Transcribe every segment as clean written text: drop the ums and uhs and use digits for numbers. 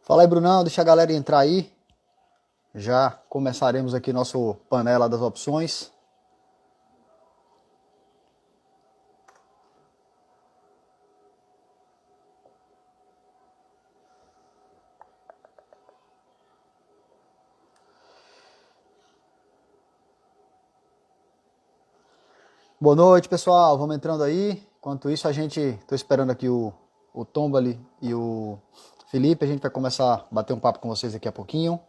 Fala aí, Brunão, deixa a galera entrar aí. Já começaremos aqui nosso panela das opções. Boa noite, pessoal. Vamos entrando aí. Enquanto isso, tô esperando aqui o Tombali e o Felipe. A gente vai começar a bater um papo com vocês daqui a pouquinho.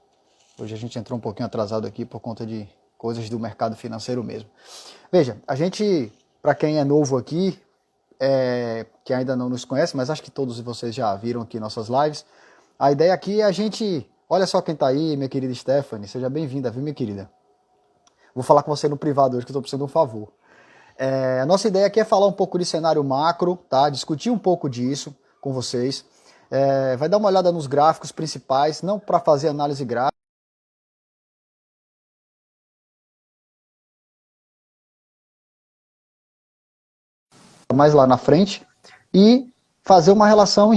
Hoje a gente entrou um pouquinho atrasado aqui por conta de coisas do mercado financeiro mesmo. Veja, para quem é novo aqui, que ainda não nos conhece, mas acho que todos vocês já viram aqui nossas lives. A ideia aqui é a gente... Olha só quem tá aí, minha querida Stephanie. Seja bem-vinda, viu, minha querida? Vou falar com você no privado hoje, que eu tô precisando de um favor. A nossa ideia aqui é falar um pouco de cenário macro, tá? Discutir um pouco disso com vocês. Vai dar uma olhada nos gráficos principais, não para fazer análise gráfica, mais lá na frente, e fazer uma relação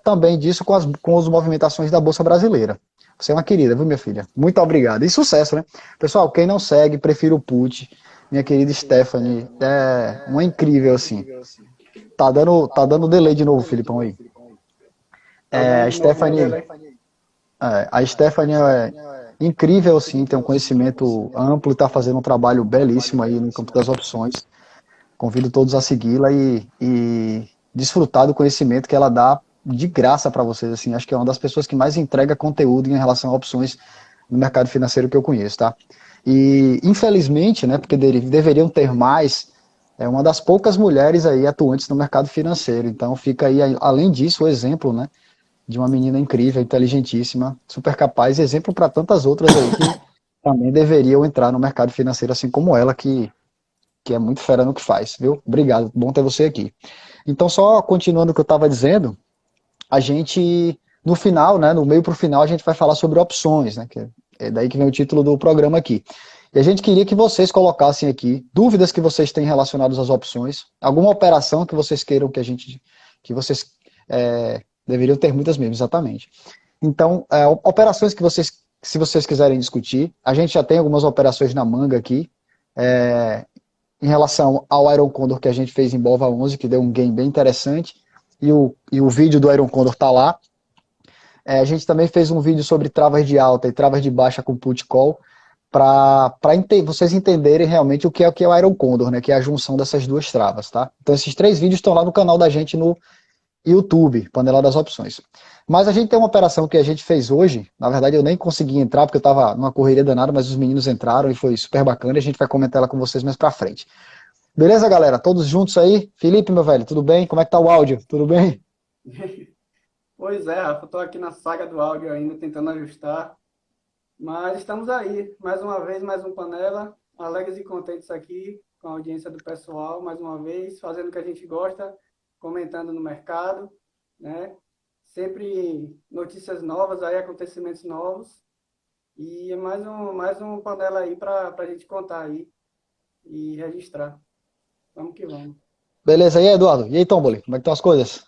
também disso com as movimentações da Bolsa Brasileira. Você é uma querida, viu, minha filha? Muito obrigado. E sucesso, né? Pessoal, quem não segue, prefiro o Put. Minha querida Stephanie, é uma incrível, assim. Tá dando delay de novo, Filipão, aí. Tá dando A de novo um Stephanie, delay. a Stephanie é incrível, assim, tem um conhecimento amplo e está fazendo um trabalho belíssimo aí no campo das opções. Convido todos a segui-la e desfrutar do conhecimento que ela dá de graça para vocês. Assim, acho que é uma das pessoas que mais entrega conteúdo em relação a opções no mercado financeiro que eu conheço, tá? E infelizmente, né, porque deveriam ter mais, é uma das poucas mulheres aí atuantes no mercado financeiro. Então fica aí, além disso, o exemplo, né, de uma menina incrível, inteligentíssima, super capaz, e exemplo para tantas outras aí que também deveriam entrar no mercado financeiro assim como ela, que é muito fera no que faz, viu? Obrigado, bom ter você aqui. Então, só continuando o que eu estava dizendo, a gente, no final, né, no meio para o final, a gente vai falar sobre opções, né, que é daí que vem o título do programa aqui. E a gente queria que vocês colocassem aqui dúvidas que vocês têm relacionadas às opções, alguma operação que vocês queiram que vocês deveriam ter muitas mesmo, exatamente. Então, operações que vocês, se vocês quiserem discutir, a gente já tem algumas operações na manga aqui, é, em relação ao Iron Condor que a gente fez em Bova 11, que deu um gain bem interessante, e o vídeo do Iron Condor tá lá. A gente também fez um vídeo sobre travas de alta e travas de baixa com put call, para vocês entenderem realmente o que é o Iron Condor, né, que é a junção dessas duas travas, tá? Então esses três vídeos estão lá no canal da gente no YouTube, Panela das Opções. Mas a gente tem uma operação que a gente fez hoje, na verdade eu nem consegui entrar porque eu estava numa correria danada, mas os meninos entraram e foi super bacana, e a gente vai comentar ela com vocês mais pra frente. Beleza, galera? Todos juntos aí? Felipe, meu velho, tudo bem? Como é que tá o áudio? Tudo bem? Pois é, Rafa, estou aqui na saga do áudio ainda, tentando ajustar. Mas estamos aí, mais uma vez, mais um Panela. Alegres e contentes aqui com a audiência do pessoal, mais uma vez, fazendo o que a gente gosta, comentando no mercado, né? Sempre notícias novas aí, acontecimentos novos. E é mais um Panela aí para a gente contar aí e registrar. Vamos que vamos. Beleza aí, Eduardo? E aí, Tomboli, como é que estão as coisas?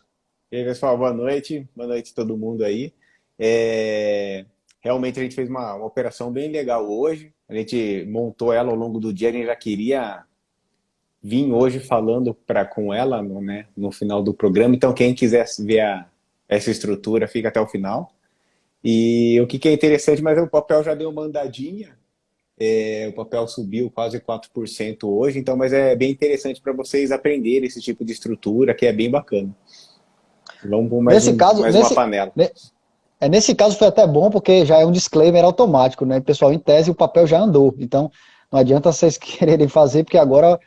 E aí, pessoal, boa noite a todo mundo aí. Realmente a gente fez uma operação bem legal hoje. A gente montou ela ao longo do dia, a gente já queria vir hoje falando com ela no final do programa. Então, quem quiser ver essa estrutura, fica até o final. E o que é interessante, mas o papel já deu uma andadinha. O papel subiu quase 4% hoje, então, mas é bem interessante para vocês aprenderem esse tipo de estrutura, que é bem bacana. Vamos por Nesse caso, mais uma panela. nesse caso foi até bom porque já é um disclaimer automático, né? Pessoal, em tese o papel já andou, então não adianta vocês quererem fazer porque agora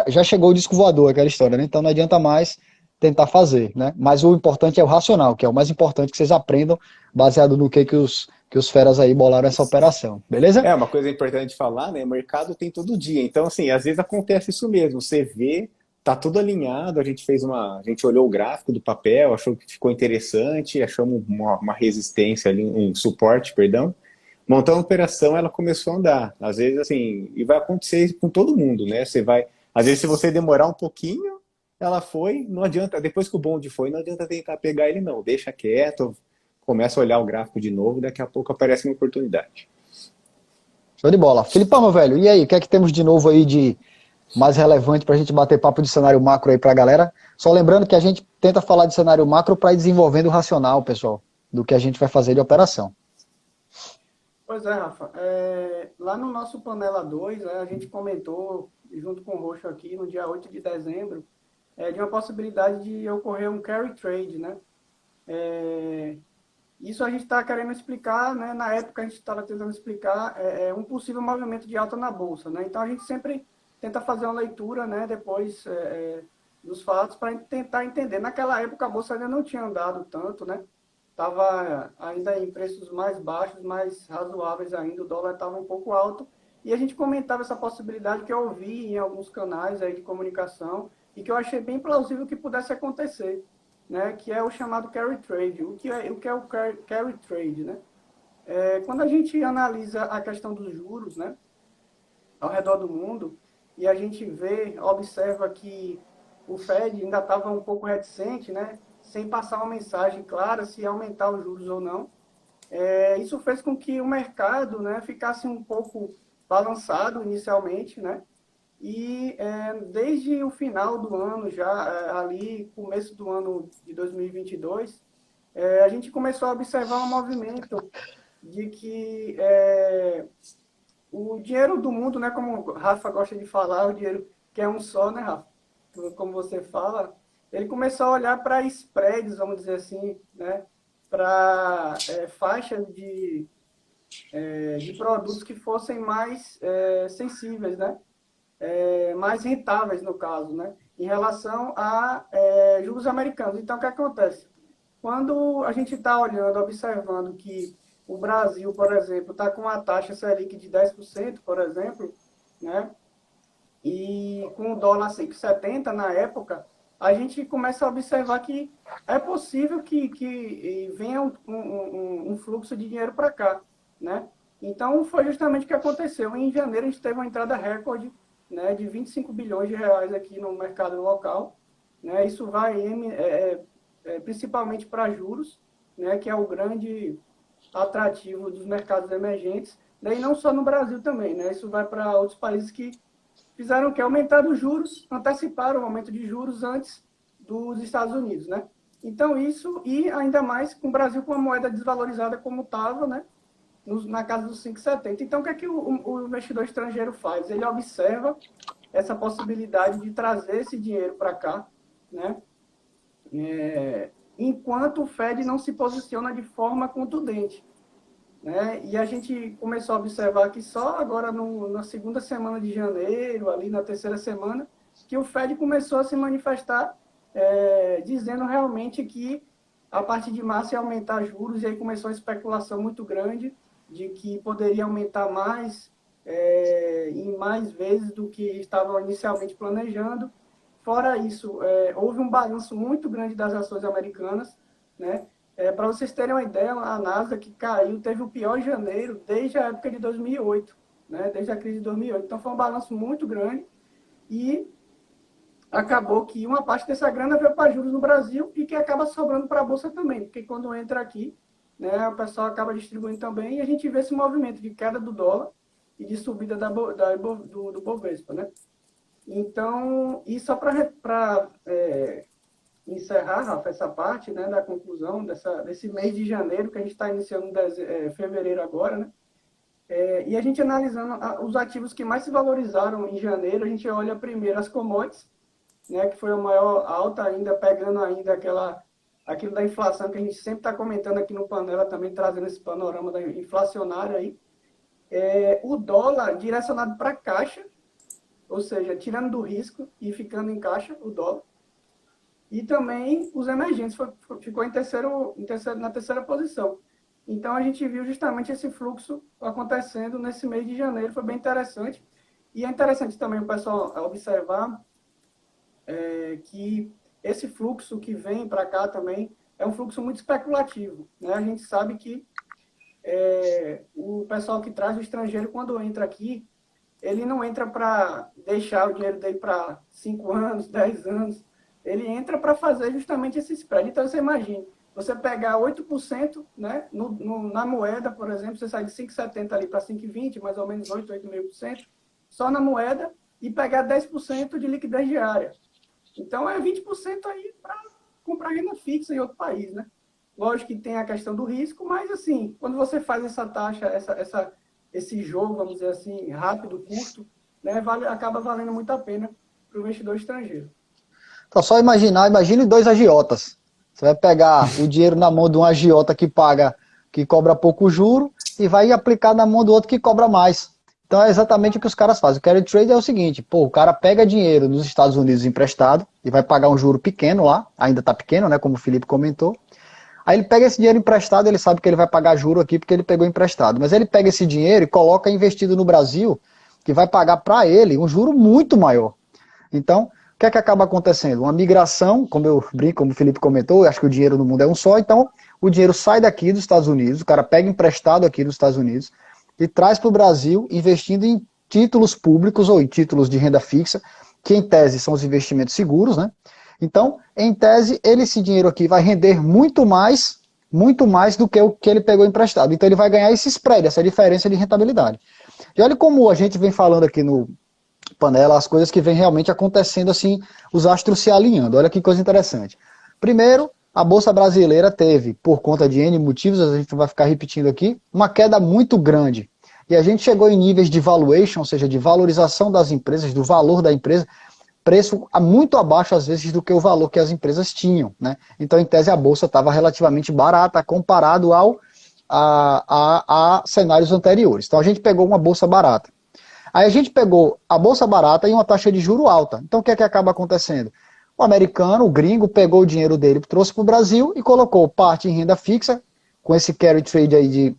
já chegou o disco voador, aquela história, né? Então não adianta mais tentar fazer, né? Mas o importante é o racional, que é o mais importante que vocês aprendam baseado no que os feras aí bolaram essa operação, beleza? Uma coisa importante de falar, né? Mercado tem todo dia. Então, assim, às vezes acontece isso mesmo. Você vê, tá tudo alinhado. A gente olhou o gráfico do papel, achou que ficou interessante, achamos uma resistência ali, um suporte, perdão. Montamos a operação, ela começou a andar. Às vezes, assim, e vai acontecer com todo mundo, né? Às vezes, se você demorar um pouquinho, ela foi, não adianta. Depois que o bonde foi, não adianta tentar pegar ele, não. Deixa quieto, começa a olhar o gráfico de novo, daqui a pouco aparece uma oportunidade. Show de bola. Filipão, meu velho, e aí, o que é que temos de novo aí de mais relevante para a gente bater papo de cenário macro aí para a galera? Só lembrando que a gente tenta falar de cenário macro para ir desenvolvendo o racional, pessoal, do que a gente vai fazer de operação. Pois é, Rafa. Lá no nosso Panela 2, a gente comentou, junto com o Roxo aqui, no dia 8 de dezembro, de uma possibilidade de ocorrer um carry trade, né? Isso a gente está querendo explicar, né? Na época a gente estava tentando explicar um possível movimento de alta na Bolsa, né? Então a gente sempre tenta fazer uma leitura, né? Depois dos fatos para tentar entender. Naquela época a Bolsa ainda não tinha andado tanto, né? Estava ainda em preços mais baixos, mais razoáveis ainda, o dólar estava um pouco alto, e a gente comentava essa possibilidade que eu ouvi em alguns canais aí de comunicação, e que eu achei bem plausível que pudesse acontecer, né? Que é o chamado carry trade. O que é o carry trade, né? Quando a gente analisa a questão dos juros, né, ao redor do mundo, e a gente observa que o Fed ainda estava um pouco reticente, né, sem passar uma mensagem clara se ia aumentar os juros ou não. Isso fez com que o mercado, né, ficasse um pouco balançado inicialmente, né, e desde o final do ano, já ali, começo do ano de 2022, a gente começou a observar um movimento de que o dinheiro do mundo, né, como o Rafa gosta de falar, o dinheiro que é um só, né, Rafa? Como você fala, ele começou a olhar para spreads, vamos dizer assim, né, para faixas de produtos que fossem mais sensíveis, né, mais rentáveis, no caso, né, em relação a juros americanos. Então, o que acontece? Quando a gente está olhando, observando que o Brasil, por exemplo, está com uma taxa Selic de 10%, por exemplo, né, e com o dólar 5,70 na época, a gente começa a observar que é possível que venha um fluxo de dinheiro para cá, né? Então, foi justamente o que aconteceu. Em janeiro, a gente teve uma entrada recorde, né, de 25 bilhões de reais aqui no mercado local, né? Isso vai principalmente para juros, né, que é o grande atrativo dos mercados emergentes, né, e não só no Brasil também, né? Isso vai para outros países que fizeram que aumentar os juros, anteciparam o aumento de juros antes dos Estados Unidos, né? Então isso, e ainda mais com o Brasil com a moeda desvalorizada como estava, né? Na casa dos 5,70. Então o que é que o investidor estrangeiro faz? Ele observa essa possibilidade de trazer esse dinheiro para cá, né? Enquanto o Fed não se posiciona de forma contundente, né? E a gente começou a observar que só agora na segunda semana de janeiro, ali na terceira semana, que o Fed começou a se manifestar dizendo realmente que a partir de março ia aumentar juros, e aí começou a especulação muito grande de que poderia aumentar mais, em mais vezes do que estavam inicialmente planejando. Fora isso, houve um balanço muito grande das ações americanas, né? Para vocês terem uma ideia, a NASA que caiu, teve o pior janeiro desde a época de 2008, né? Desde a crise de 2008. Então foi um balanço muito grande e acabou que uma parte dessa grana veio para juros no Brasil e que acaba sobrando para a Bolsa também, porque quando entra aqui, né, o pessoal acaba distribuindo também, e a gente vê esse movimento de queda do dólar e de subida do Bovespa, né? Então, e só para encerrar, Rafa, essa parte, né, da conclusão desse mês de janeiro, que a gente está iniciando fevereiro agora, né? E a gente analisando os ativos que mais se valorizaram em janeiro, a gente olha primeiro as commodities, né, que foi a maior alta ainda, pegando ainda aquilo da inflação que a gente sempre está comentando aqui no Panela, também trazendo esse panorama da inflacionário aí. O dólar direcionado para caixa, ou seja, tirando do risco e ficando em caixa, o dólar. E também os emergentes ficou na terceira posição. Então, a gente viu justamente esse fluxo acontecendo nesse mês de janeiro, foi bem interessante. E é interessante também o pessoal observar que esse fluxo que vem para cá também é um fluxo muito especulativo, né? A gente sabe que o pessoal que traz o estrangeiro, quando entra aqui, ele não entra para deixar o dinheiro dele para 5 anos, 10 anos, ele entra para fazer justamente esse spread. Então, você imagina, você pegar 8%, né, na moeda, por exemplo, você sai de 5,70 ali para 5,20, mais ou menos 8,5%, só na moeda, e pegar 10% de liquidez diária. Então, é 20% aí para comprar renda fixa em outro país, né? Lógico que tem a questão do risco, mas, assim, quando você faz essa taxa, esse jogo, vamos dizer assim, rápido, curto, né, acaba valendo muito a pena para o investidor estrangeiro. Então, só imagine dois agiotas. Você vai pegar o dinheiro na mão de um agiota que cobra pouco juro, e vai aplicar na mão do outro que cobra mais. Então é exatamente o que os caras fazem. O carry trade é o seguinte, pô, o cara pega dinheiro nos Estados Unidos emprestado e vai pagar um juro pequeno lá, ainda está pequeno, né, como o Felipe comentou. Aí ele pega esse dinheiro emprestado, ele sabe que ele vai pagar juro aqui porque ele pegou emprestado. Mas ele pega esse dinheiro e coloca investido no Brasil, que vai pagar para ele um juro muito maior. Então, o que é que acaba acontecendo? Uma migração, como eu brinco, como o Felipe comentou, eu acho que o dinheiro no mundo é um só, então o dinheiro sai daqui dos Estados Unidos, o cara pega emprestado aqui nos Estados Unidos e traz para o Brasil, investindo em títulos públicos ou em títulos de renda fixa, que em tese são os investimentos seguros, né? Então, em tese, esse dinheiro aqui vai render muito mais do que o que ele pegou emprestado. Então ele vai ganhar esse spread, essa diferença de rentabilidade. E olha como a gente vem falando aqui no Panela, as coisas que vem realmente acontecendo assim, os astros se alinhando. Olha que coisa interessante. Primeiro, a Bolsa Brasileira teve, por conta de N motivos, a gente não vai ficar repetindo aqui, uma queda muito grande. E a gente chegou em níveis de valuation, ou seja, de valorização das empresas, do valor da empresa, preço muito abaixo, às vezes, do que o valor que as empresas tinham, né? Então, em tese, a Bolsa estava relativamente barata comparado a cenários anteriores. Então, a gente pegou uma Bolsa barata. Aí a gente pegou a bolsa barata e uma taxa de juro alta. Então o que é que acaba acontecendo? O americano, o gringo, pegou o dinheiro dele, trouxe para o Brasil e colocou parte em renda fixa, com esse carry trade aí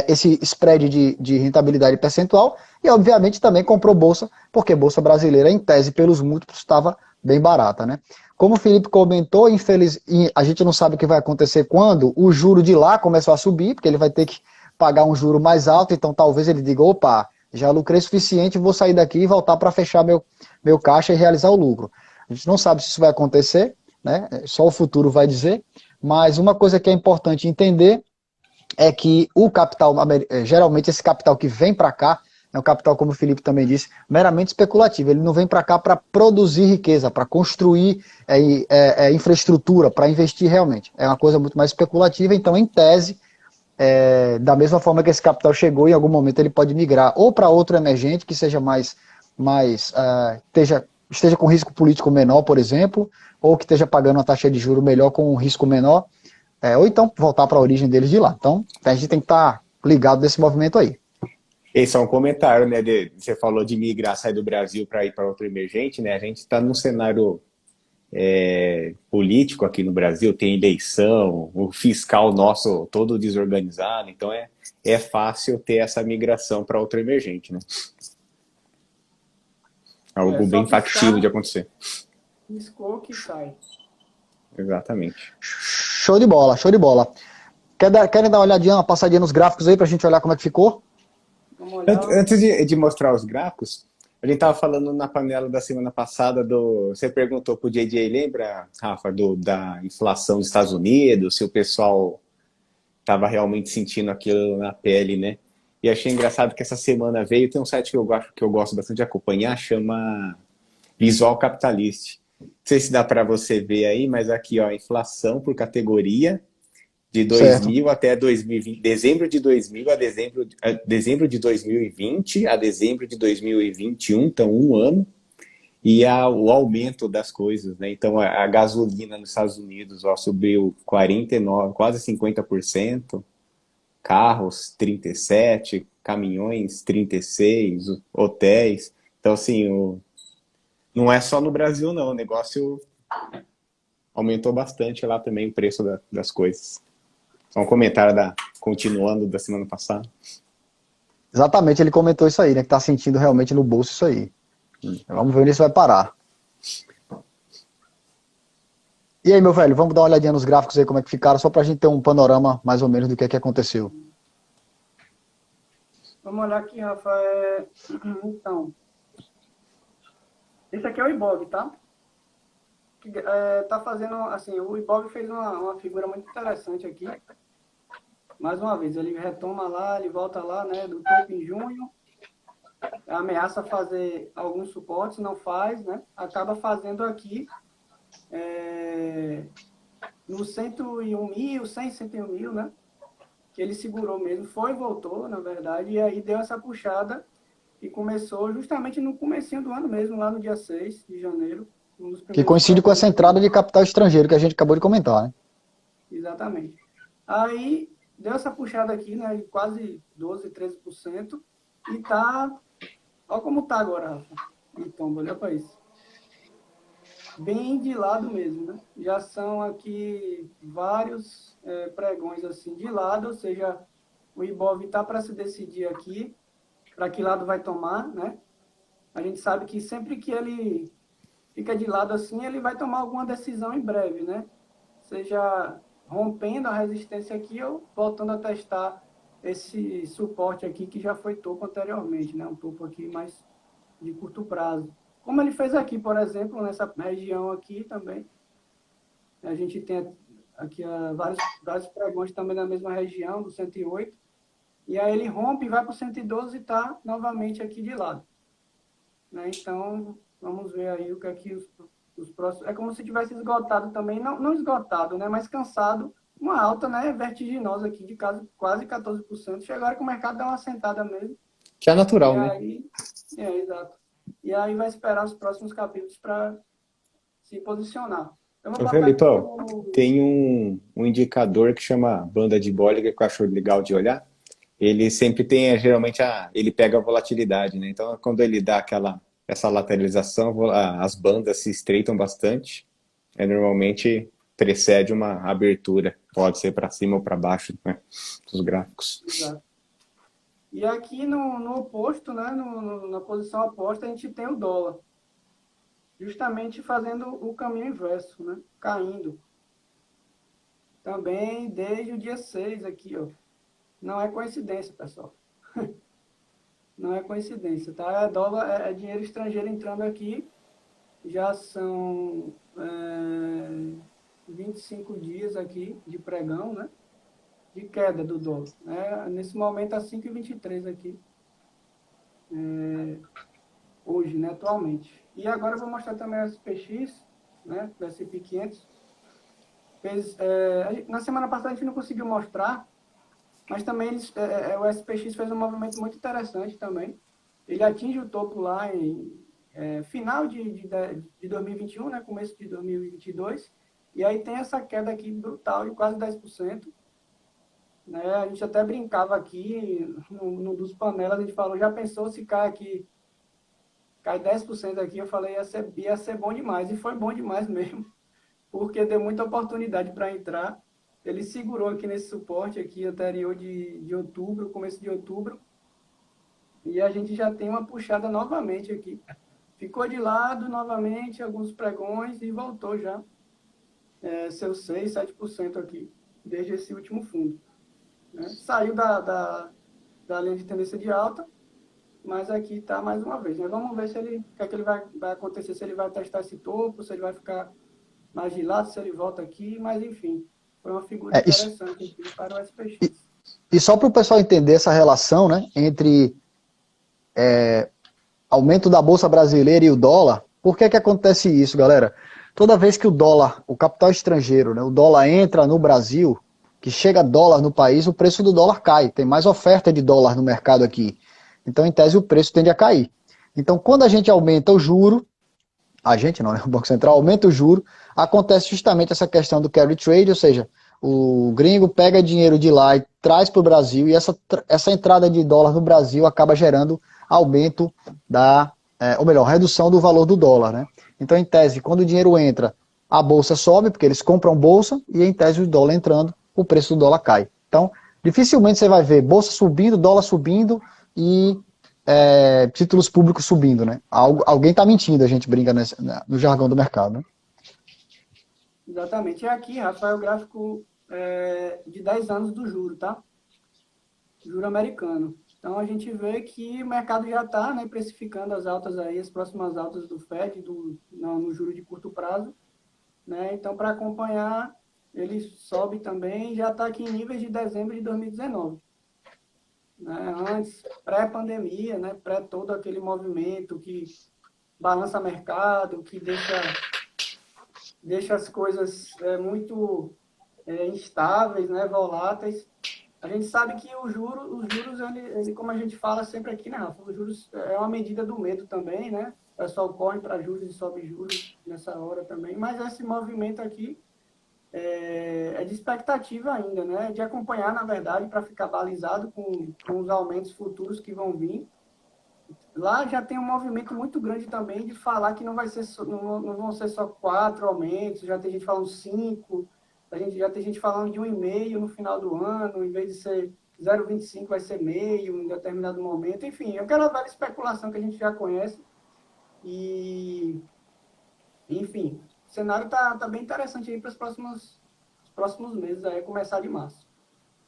esse spread de rentabilidade percentual, e obviamente também comprou bolsa, porque bolsa brasileira, em tese, pelos múltiplos, estava bem barata, né? Como o Felipe comentou, a gente não sabe o que vai acontecer quando o juro de lá começou a subir, porque ele vai ter que pagar um juro mais alto, então talvez ele diga, opa, já lucrei suficiente, vou sair daqui e voltar para fechar meu caixa e realizar o lucro. A gente não sabe se isso vai acontecer, né? Só o futuro vai dizer, mas uma coisa que é importante entender é que o capital, geralmente esse capital que vem para cá, é um capital, como o Felipe também disse, meramente especulativo. Ele não vem para cá para produzir riqueza, para construir infraestrutura, para investir realmente. É uma coisa muito mais especulativa, então, em tese, da mesma forma que esse capital chegou, em algum momento ele pode migrar ou para outro emergente que seja esteja com risco político menor, por exemplo, ou que esteja pagando uma taxa de juro melhor com um risco menor, ou então voltar para a origem deles de lá. Então, a gente tem que estar ligado nesse movimento aí. Esse é um comentário, né? Você falou de migrar, sair do Brasil para ir para outro emergente, né? A gente está num cenário político aqui no Brasil, tem eleição, o fiscal nosso todo desorganizado, então é fácil ter essa migração para outro emergente, né? Algo bem factível de acontecer. Piscou que sai. Exatamente. Show de bola, show de bola. Querem dar uma olhadinha, uma passadinha nos gráficos aí para a gente olhar como é que ficou? Antes de mostrar os gráficos, a gente estava falando na panela da semana passada você perguntou para o JJ, lembra, Rafa, da inflação dos Estados Unidos, se o pessoal estava realmente sentindo aquilo na pele, né? E achei engraçado que essa semana veio, tem um site que eu gosto bastante de acompanhar, chama Visual Capitalist. Não sei se dá para você ver aí, mas aqui, ó, inflação por categoria de 2000 até 2020, dezembro de 2000 a dezembro de 2020 a dezembro de 2021, então um ano, e o aumento das coisas, né? Então a gasolina nos Estados Unidos subiu 49, quase 50%, carros 37%, caminhões 36%, hotéis. Então, assim, não é só no Brasil, não. O negócio aumentou bastante lá também, o preço das coisas. Só um comentário continuando da semana passada. Exatamente, ele comentou isso aí, né? Que tá sentindo realmente no bolso isso aí. Vamos ver onde isso vai parar. E aí, meu velho, vamos dar uma olhadinha nos gráficos aí, como é que ficaram, só pra gente ter um panorama mais ou menos do que é que aconteceu. Vamos olhar aqui, Rafa. Então, esse aqui é o IBOV, tá? tá fazendo, assim, o Ibov fez uma figura muito interessante aqui. Mais uma vez, ele retoma lá, ele volta lá, né, do topo em junho, ameaça fazer alguns suportes, não faz, né, acaba fazendo aqui no 101 mil, 100, 101 mil, né, que ele segurou mesmo, foi e voltou, na verdade, e aí deu essa puxada e começou justamente no comecinho do ano mesmo, lá no dia 6 de janeiro, um dos Que primeiros coincide com pregões essa entrada de capital estrangeiro que a gente acabou de comentar, né? Exatamente. Aí deu essa puxada aqui, né, de quase 12, 13%, e tá, olha como tá agora, Rafa. Então, olha para isso. Bem de lado mesmo, né? Já são aqui vários pregões assim de lado, ou seja, o Ibov está para se decidir aqui, para que lado vai tomar, né? A gente sabe que sempre que ele fica de lado assim, ele vai tomar alguma decisão em breve, né? Seja rompendo a resistência aqui ou voltando a testar esse suporte aqui que já foi topo anteriormente, né? Um topo aqui mais de curto prazo. Como ele fez aqui, por exemplo, nessa região aqui também. A gente tem aqui vários pregões também na mesma região, do 108. E aí ele rompe, vai para o 112 e está novamente aqui de lado. Né? Então, vamos ver aí o que aqui os próximos... É como se tivesse esgotado também, não esgotado, né? Mas cansado, uma alta, né, vertiginosa aqui de quase 14%. Chega agora que o mercado dá uma sentada mesmo. Que é natural, e né? aí, exato. E aí vai esperar os próximos capítulos para se posicionar. Eu vou Ô, botar aqui Felipão, tem um indicador que chama banda de Bollinger, que eu acho legal de olhar. Ele sempre tem, geralmente, ele pega a volatilidade, né? Então, quando ele dá essa lateralização, as bandas se estreitam bastante. Normalmente precede uma abertura. Pode ser para cima ou para baixo, né? Dos gráficos. Exato. E aqui no oposto, né, na posição oposta, a gente tem o dólar. Justamente fazendo o caminho inverso, né? Caindo. Também desde o dia 6 aqui, ó. Não é coincidência, pessoal. Não é coincidência, tá? Dólar, é dinheiro estrangeiro entrando aqui. Já são 25 dias aqui de pregão, né? De queda do dólar. Né? Nesse momento, a 5,23 aqui. Hoje, né? Atualmente. E agora eu vou mostrar também o SPX, né? Do S&P 500. Na semana passada a gente não conseguiu mostrar, mas também o SPX fez um movimento muito interessante também. Ele atinge o topo lá em final de 2021, né, começo de 2022, e aí tem essa queda aqui brutal de quase 10%. Né? A gente até brincava aqui, no dos panelas, a gente falou, já pensou se cai 10% aqui? Eu falei, ia ser bom demais, e foi bom demais mesmo, porque deu muita oportunidade para entrar. Ele segurou aqui nesse suporte aqui anterior de outubro, começo de outubro, e a gente já tem uma puxada novamente aqui. Ficou de lado novamente, alguns pregões, e voltou já seus 6, 7% aqui, desde esse último fundo. Né? Saiu da linha de tendência de alta, mas aqui está mais uma vez. Né? Vamos ver o que é que ele vai acontecer, se ele vai testar esse topo, se ele vai ficar mais de lado, se ele volta aqui, mas enfim, foi uma figura interessante aqui para o SPX. E só para o pessoal entender essa relação, né, entre aumento da Bolsa Brasileira e o dólar, por que acontece isso, galera? Toda vez que o dólar, o capital estrangeiro, né, o dólar entra no Brasil, que chega dólar no país, o preço do dólar cai. Tem mais oferta de dólar no mercado aqui. Então, em tese, o preço tende a cair. Então, quando a gente aumenta o juro, a gente não, né? O Banco Central aumenta o juro, acontece justamente essa questão do carry trade, ou seja, o gringo pega dinheiro de lá e traz para o Brasil, e essa entrada de dólar no Brasil acaba gerando aumento ou melhor, redução do valor do dólar, né? Então, em tese, quando o dinheiro entra, a bolsa sobe, porque eles compram bolsa, e em tese o dólar entrando, o preço do dólar cai. Então, dificilmente você vai ver bolsa subindo, dólar subindo e títulos públicos subindo, né? Alguém está mentindo, a gente brinca no jargão do mercado, né? Exatamente. E aqui, Rafael, o gráfico de 10 anos do juro, tá? Juro americano. Então, a gente vê que o mercado já está, né, precificando as altas aí, as próximas altas do FED no juro de curto prazo. né? Então, para acompanhar, ele sobe também, já está aqui em níveis de dezembro de 2019. Né? Antes, pré-pandemia, né? Pré todo aquele movimento que balança mercado, que deixa as coisas muito instáveis, né? Voláteis. A gente sabe que os juros ele, como a gente fala sempre aqui, né, Rafa? Os juros é uma medida do medo também, né? O pessoal corre para juros e sobe juros nessa hora também. Mas esse movimento aqui é de expectativa ainda, né? De acompanhar, na verdade, para ficar balizado com os aumentos futuros que vão vir. Lá já tem um movimento muito grande também de falar que não vai ser não vão ser só 4 aumentos, já tem gente falando 5, já tem gente falando de 1,5 no final do ano, em vez de ser 0,25 vai ser meio em determinado momento. Enfim, aquela velha especulação que a gente já conhece. E, enfim, o cenário tá bem interessante aí para os próximos meses, aí começar de março.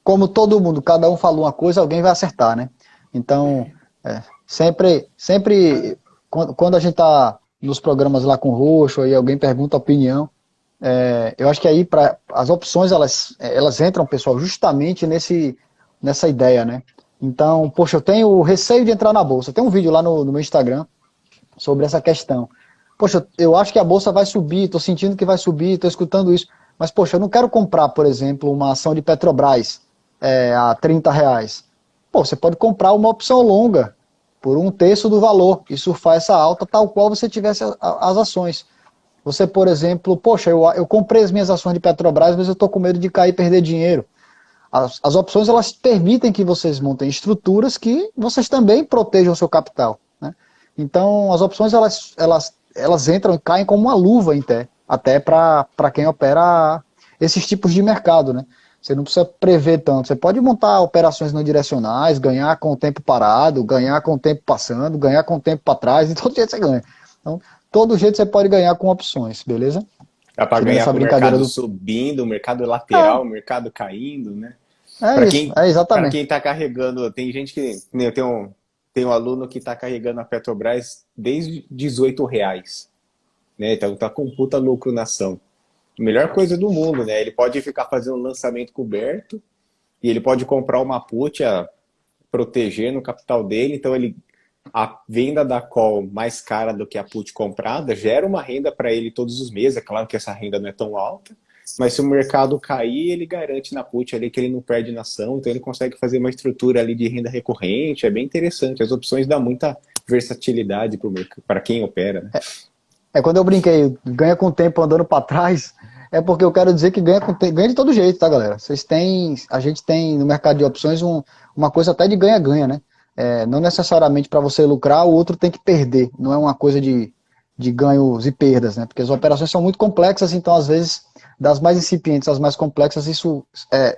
Como todo mundo, cada um falou uma coisa, alguém vai acertar, né? Então, sempre quando a gente tá nos programas lá com o Roxo, aí alguém pergunta a opinião, eu acho que aí as opções, elas entram, pessoal, justamente nessa ideia, né? Então, poxa, eu tenho receio de entrar na bolsa. Tem um vídeo lá no meu Instagram sobre essa questão. Poxa, eu acho que a bolsa vai subir, estou sentindo que vai subir, estou escutando isso. Mas, poxa, eu não quero comprar, por exemplo, uma ação de Petrobras a R$ 30. Pô, você pode comprar uma opção longa por 1/3 do valor e surfar essa alta tal qual você tivesse as ações. Você, por exemplo, poxa, eu comprei as minhas ações de Petrobras, mas eu estou com medo de cair e perder dinheiro. As opções, elas permitem que vocês montem estruturas que vocês também protejam o seu capital, né? Então, as opções, elas entram e caem como uma luva até para quem opera esses tipos de mercado, né? Você não precisa prever tanto. Você pode montar operações não direcionais, ganhar com o tempo parado, ganhar com o tempo passando, ganhar com o tempo para trás, de todo jeito você ganha. Então, todo jeito você pode ganhar com opções, beleza? Dá para Tirando ganhar essa com o brincadeira mercado do... subindo, o mercado lateral, o mercado caindo, né? É Para isso, quem, para exatamente. quem está carregando, tem gente que. Eu tenho um aluno que está carregando a Petrobras desde R$ 18, né? Então tá com puta lucro na ação. Melhor coisa do mundo, né? Ele pode ficar fazendo lançamento coberto e ele pode comprar uma put a proteger no capital dele. Então a venda da call mais cara do que a put comprada gera uma renda para ele todos os meses. É claro que essa renda não é tão alta, mas se o mercado cair, ele garante na put ali que ele não perde na ação. Então ele consegue fazer uma estrutura ali de renda recorrente. É bem interessante. As opções dão muita versatilidade para quem opera, né? Quando eu brinquei, ganha com o tempo andando para trás, é porque eu quero dizer que ganha de todo jeito, tá, galera? A gente tem no mercado de opções uma coisa até de ganha-ganha, né? Não necessariamente para você lucrar, o outro tem que perder. Não é uma coisa de ganhos e perdas, né? Porque as operações são muito complexas, então às vezes, das mais incipientes às mais complexas, isso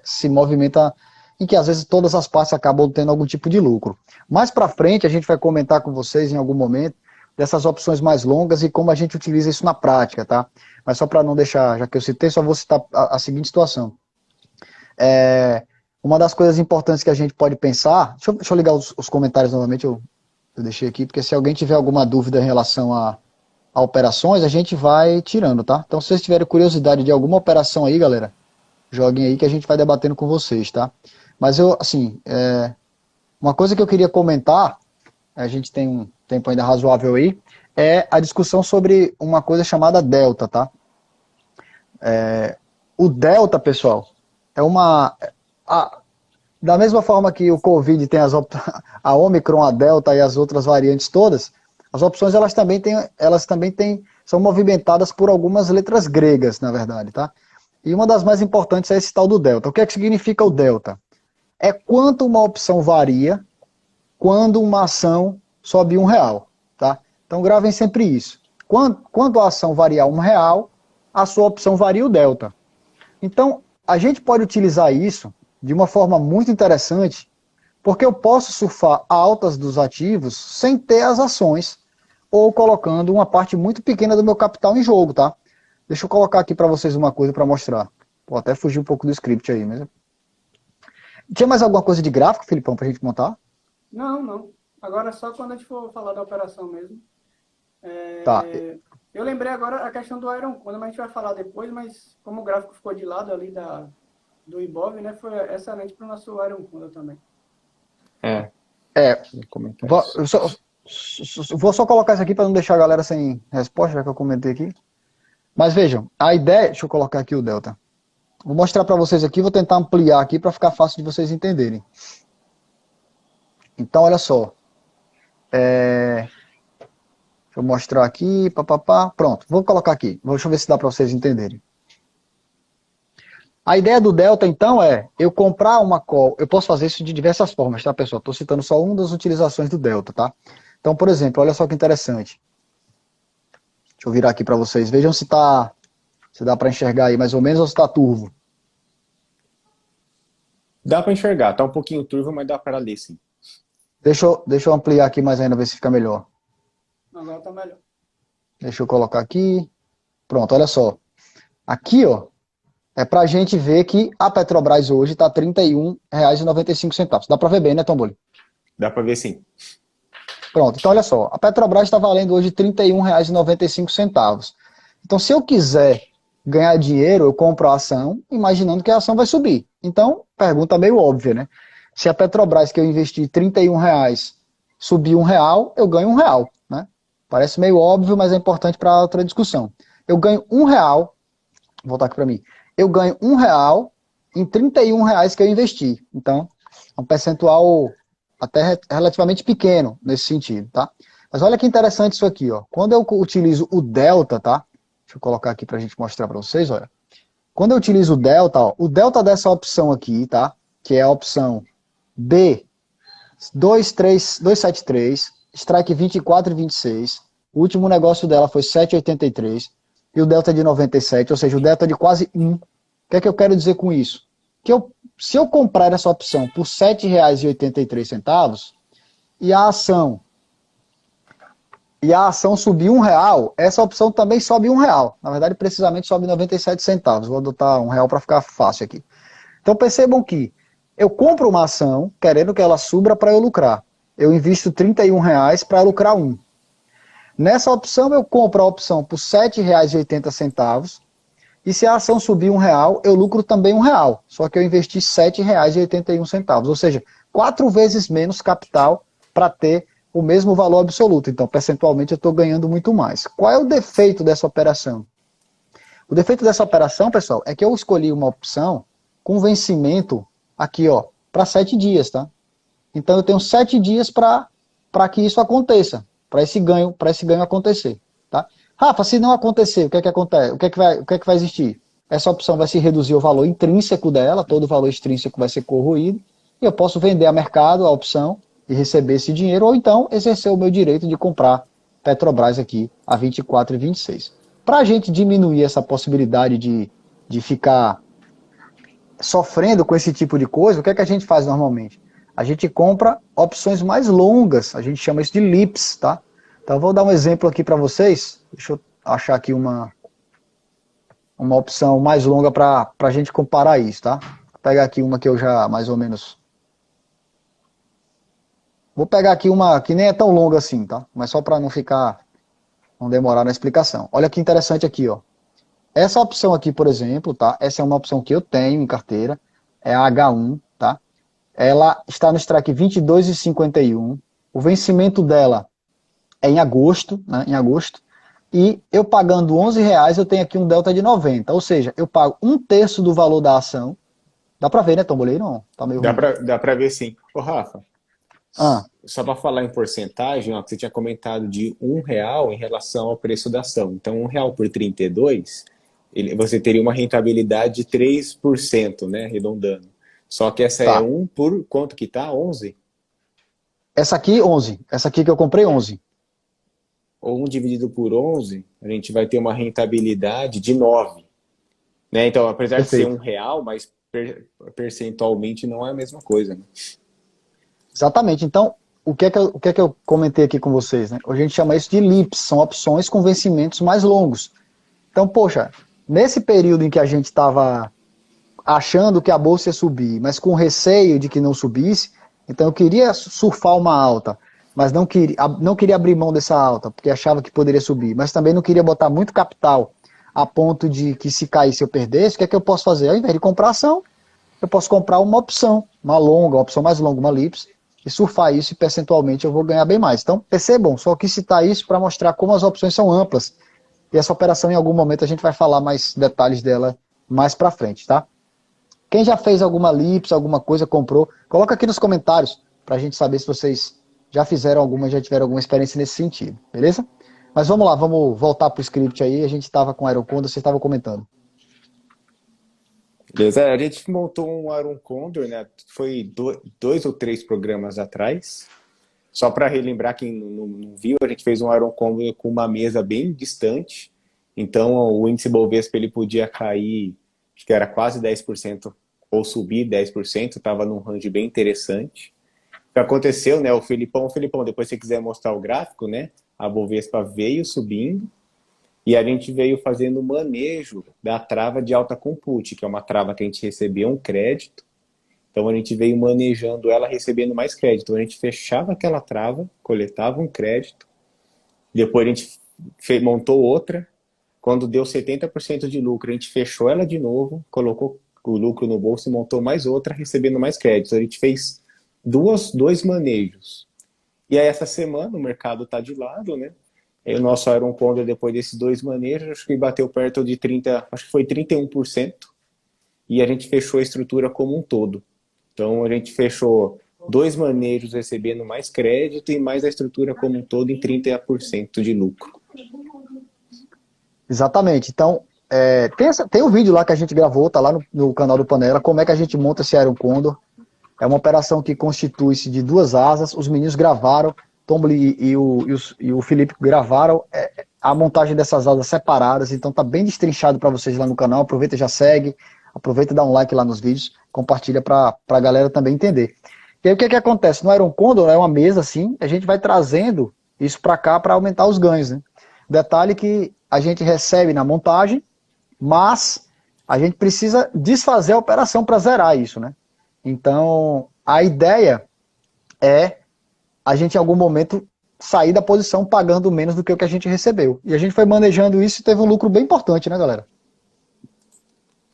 se movimenta em que às vezes todas as partes acabam tendo algum tipo de lucro. Mais para frente, a gente vai comentar com vocês em algum momento dessas opções mais longas e como a gente utiliza isso na prática, tá? Mas só para não deixar, já que eu citei, só vou citar a seguinte situação. Uma das coisas importantes que a gente pode pensar, deixa eu ligar os comentários novamente, eu deixei aqui, porque se alguém tiver alguma dúvida em relação a operações, a gente vai tirando, tá? Então se vocês tiverem curiosidade de alguma operação aí, galera, joguem aí que a gente vai debatendo com vocês, tá? Mas uma coisa que eu queria comentar, a gente tem um tempo ainda razoável aí, é a discussão sobre uma coisa chamada delta, tá? O delta, pessoal, da mesma forma que o Covid tem a Omicron, a Delta e as outras variantes todas, as opções elas também são movimentadas por algumas letras gregas, na verdade, tá? E uma das mais importantes é esse tal do delta. O que é que significa o delta? É quanto uma opção varia quando uma ação sobe R$ 1, tá? Então gravem sempre isso. Quando a ação variar R$ 1, a sua opção varia o delta. Então, a gente pode utilizar isso de uma forma muito interessante, porque eu posso surfar altas dos ativos sem ter as ações, ou colocando uma parte muito pequena do meu capital em jogo, tá? Deixa eu colocar aqui para vocês uma coisa para mostrar. Vou até fugir um pouco do script aí. Mas... Tinha mais alguma coisa de gráfico, Filipão, para a gente montar? Não. Agora é só quando a gente for falar da operação mesmo. Tá. Eu lembrei agora a questão do Iron Condor, mas a gente vai falar depois, mas como o gráfico ficou de lado ali do Ibov, né, foi excelente para o nosso Iron Condor também. É, É, vou comentar vou, isso. vou só colocar isso aqui para não deixar a galera sem resposta, já que eu comentei aqui. Mas vejam, a ideia, deixa eu colocar aqui o delta. Vou mostrar para vocês aqui, vou tentar ampliar aqui para ficar fácil de vocês entenderem. Então, olha só. Deixa eu mostrar aqui, papapá. Pronto, vou colocar aqui. Deixa eu ver se dá para vocês entenderem. A ideia do delta, então, é eu comprar uma call. Eu posso fazer isso de diversas formas, tá, pessoal? Estou citando só uma das utilizações do delta, tá? Então, por exemplo, olha só que interessante. Deixa eu virar aqui para vocês. Vejam se dá para enxergar aí mais ou menos ou se está turvo. Dá para enxergar, tá um pouquinho turvo, mas dá para ler, sim. Deixa eu ampliar aqui mais ainda, ver se fica melhor. Agora está melhor. Deixa eu colocar aqui. Pronto, olha só. Aqui, ó, é para a gente ver que a Petrobras hoje está R$ 31,95. Dá para ver bem, né, Tomboli? Dá para ver, sim. Pronto, então olha só. A Petrobras está valendo hoje R$ 31,95. Então, se eu quiser ganhar dinheiro, eu compro a ação, imaginando que a ação vai subir. Então, pergunta meio óbvia, né? Se a Petrobras que eu investi R$ 31 subir R$ 1, eu ganho R$ 1, né? Parece meio óbvio, mas é importante para outra discussão. Eu ganho R$ 1, vou voltar aqui para mim. Eu ganho R$ 1 em R$ 31 que eu investi. Então, é um percentual até relativamente pequeno nesse sentido, tá? Mas olha que interessante isso aqui, ó. Quando eu utilizo o delta, tá? Deixa eu colocar aqui para a gente mostrar para vocês, olha. Quando eu utilizo o delta, ó, o delta dessa opção aqui, tá? Que é a opção B273, strike 24 e 26. O último negócio dela foi 7,83 e o delta é de 97, ou seja, o delta é de quase 1. O que é que eu quero dizer com isso? Que se eu comprar essa opção por R$ 7,83 e a ação subir R$ 1, essa opção também sobe R$ 1. Na verdade, precisamente sobe 97 centavos. Vou adotar R$ 1 para ficar fácil aqui. Então percebam que eu compro uma ação querendo que ela suba para eu lucrar. Eu invisto R$ 31 para lucrar 1. Nessa opção eu compro a opção por R$ 7,80 e se a ação subir R$ 1, eu lucro também R$ 1. Só que eu investi R$ 7,81. Ou seja, 4 vezes menos capital para ter o mesmo valor absoluto. Então, percentualmente, eu estou ganhando muito mais. Qual é o defeito dessa operação? O defeito dessa operação, pessoal, é que eu escolhi uma opção com vencimento aqui, ó, para 7 dias, tá? Então, eu tenho 7 dias para que isso aconteça, para esse ganho acontecer, tá? Rafa, se não acontecer, o que é que acontece? O que é que vai existir? Essa opção vai se reduzir o valor intrínseco dela, todo o valor extrínseco vai ser corroído, e eu posso vender a mercado a opção e receber esse dinheiro, ou então exercer o meu direito de comprar Petrobras aqui a 24 e 26. Para a gente diminuir essa possibilidade de ficar sofrendo com esse tipo de coisa, o que é que a gente faz normalmente? A gente compra opções mais longas, a gente chama isso de LIPS, tá? Então eu vou dar um exemplo aqui para vocês, deixa eu achar aqui uma opção mais longa para a gente comparar isso, tá? Vou pegar aqui uma que eu já mais ou menos... Vou pegar aqui uma que nem é tão longa assim, tá? Mas só para não demorar na explicação. Olha que interessante aqui, ó. Essa opção aqui, por exemplo, tá? Essa é uma opção que eu tenho em carteira, é a H1, tá? Ela está no strike 22,51. O vencimento dela é em agosto, né? Em agosto. E eu pagando R$ 11, eu tenho aqui um delta de 90. Ou seja, eu pago 1/3 do valor da ação. Dá para ver, né, Tombolei? Não, tá meio ruim. Dá para ver, sim. Ô, Rafa, Ah, só para falar em porcentagem, ó, que você tinha comentado de R$ 1 em relação ao preço da ação. Então, R$ 1 por 32, você teria uma rentabilidade de 3%, né, arredondando. Só que essa é tá. 1 por quanto que tá? 11? Essa aqui, 11. Essa aqui que eu comprei, 11. Ou 1 dividido por 11, a gente vai ter uma rentabilidade de 9. Né? Então, apesar Perfeito. de ser R$ 1, mas percentualmente não é a mesma coisa. Né? Exatamente. Então, o que é que eu comentei aqui com vocês, né? A gente chama isso de LIPS, são opções com vencimentos mais longos. Então, poxa, nesse período em que a gente estava achando que a bolsa ia subir, mas com receio de que não subisse, então eu queria surfar uma alta. mas não queria abrir mão dessa alta, porque achava que poderia subir, mas também não queria botar muito capital a ponto de que se caísse eu perdesse. O que é que eu posso fazer? Ao invés de comprar ação, eu posso comprar uma opção, uma opção mais longa, uma LIPS, e surfar isso e percentualmente eu vou ganhar bem mais. Então, percebam, só quis citar isso para mostrar como as opções são amplas. E essa operação, em algum momento, a gente vai falar mais detalhes dela mais para frente, tá? Quem já fez alguma LIPS, alguma coisa, comprou, coloca aqui nos comentários para a gente saber se vocês já fizeram alguma, já tiveram alguma experiência nesse sentido, beleza? Mas vamos lá, vamos voltar para o script aí. A gente estava com Iron Condor, você estava comentando. Beleza, a gente montou um Iron Condor, né? Foi 2 ou 3 programas atrás. Só para relembrar quem não viu, a gente fez um Iron Condor com uma mesa bem distante. Então o índice Bovespa ele podia cair, acho que era quase 10%, ou subir 10%, estava num range bem interessante. O que aconteceu, né? O Felipão, depois se você quiser mostrar o gráfico, né? A Bovespa veio subindo e a gente veio fazendo manejo da trava de alta compute, que é uma trava que a gente recebeu um crédito. Então a gente veio manejando ela, recebendo mais crédito. Então, a gente fechava aquela trava, coletava um crédito, depois a gente montou outra. Quando deu 70% de lucro, a gente fechou ela de novo, colocou o lucro no bolso e montou mais outra, recebendo mais crédito. A gente fez dois manejos. E aí essa semana o mercado está de lado, né? E o nosso Iron Condor, depois desses 2 manejos, acho que bateu perto de 30%, acho que foi 31%, e a gente fechou a estrutura como um todo. Então a gente fechou 2 manejos recebendo mais crédito e mais a estrutura como um todo em 30% de lucro. Exatamente. Então, tem um vídeo lá que a gente gravou, tá lá no canal do Panela, como é que a gente monta esse Iron Condor. É uma operação que constitui-se de 2 asas. Os meninos gravaram, Tomboli e o Felipe gravaram a montagem dessas asas separadas. Então tá bem destrinchado para vocês lá no canal. Aproveita e já segue. Aproveita e dá um like lá nos vídeos. Compartilha para a galera também entender. E aí o que acontece? No Iron Condor é uma mesa assim. A gente vai trazendo isso para cá para aumentar os ganhos, né? Detalhe que a gente recebe na montagem, mas a gente precisa desfazer a operação para zerar isso, né? Então, a ideia é a gente, em algum momento, sair da posição pagando menos do que o que a gente recebeu. E a gente foi manejando isso e teve um lucro bem importante, né, galera?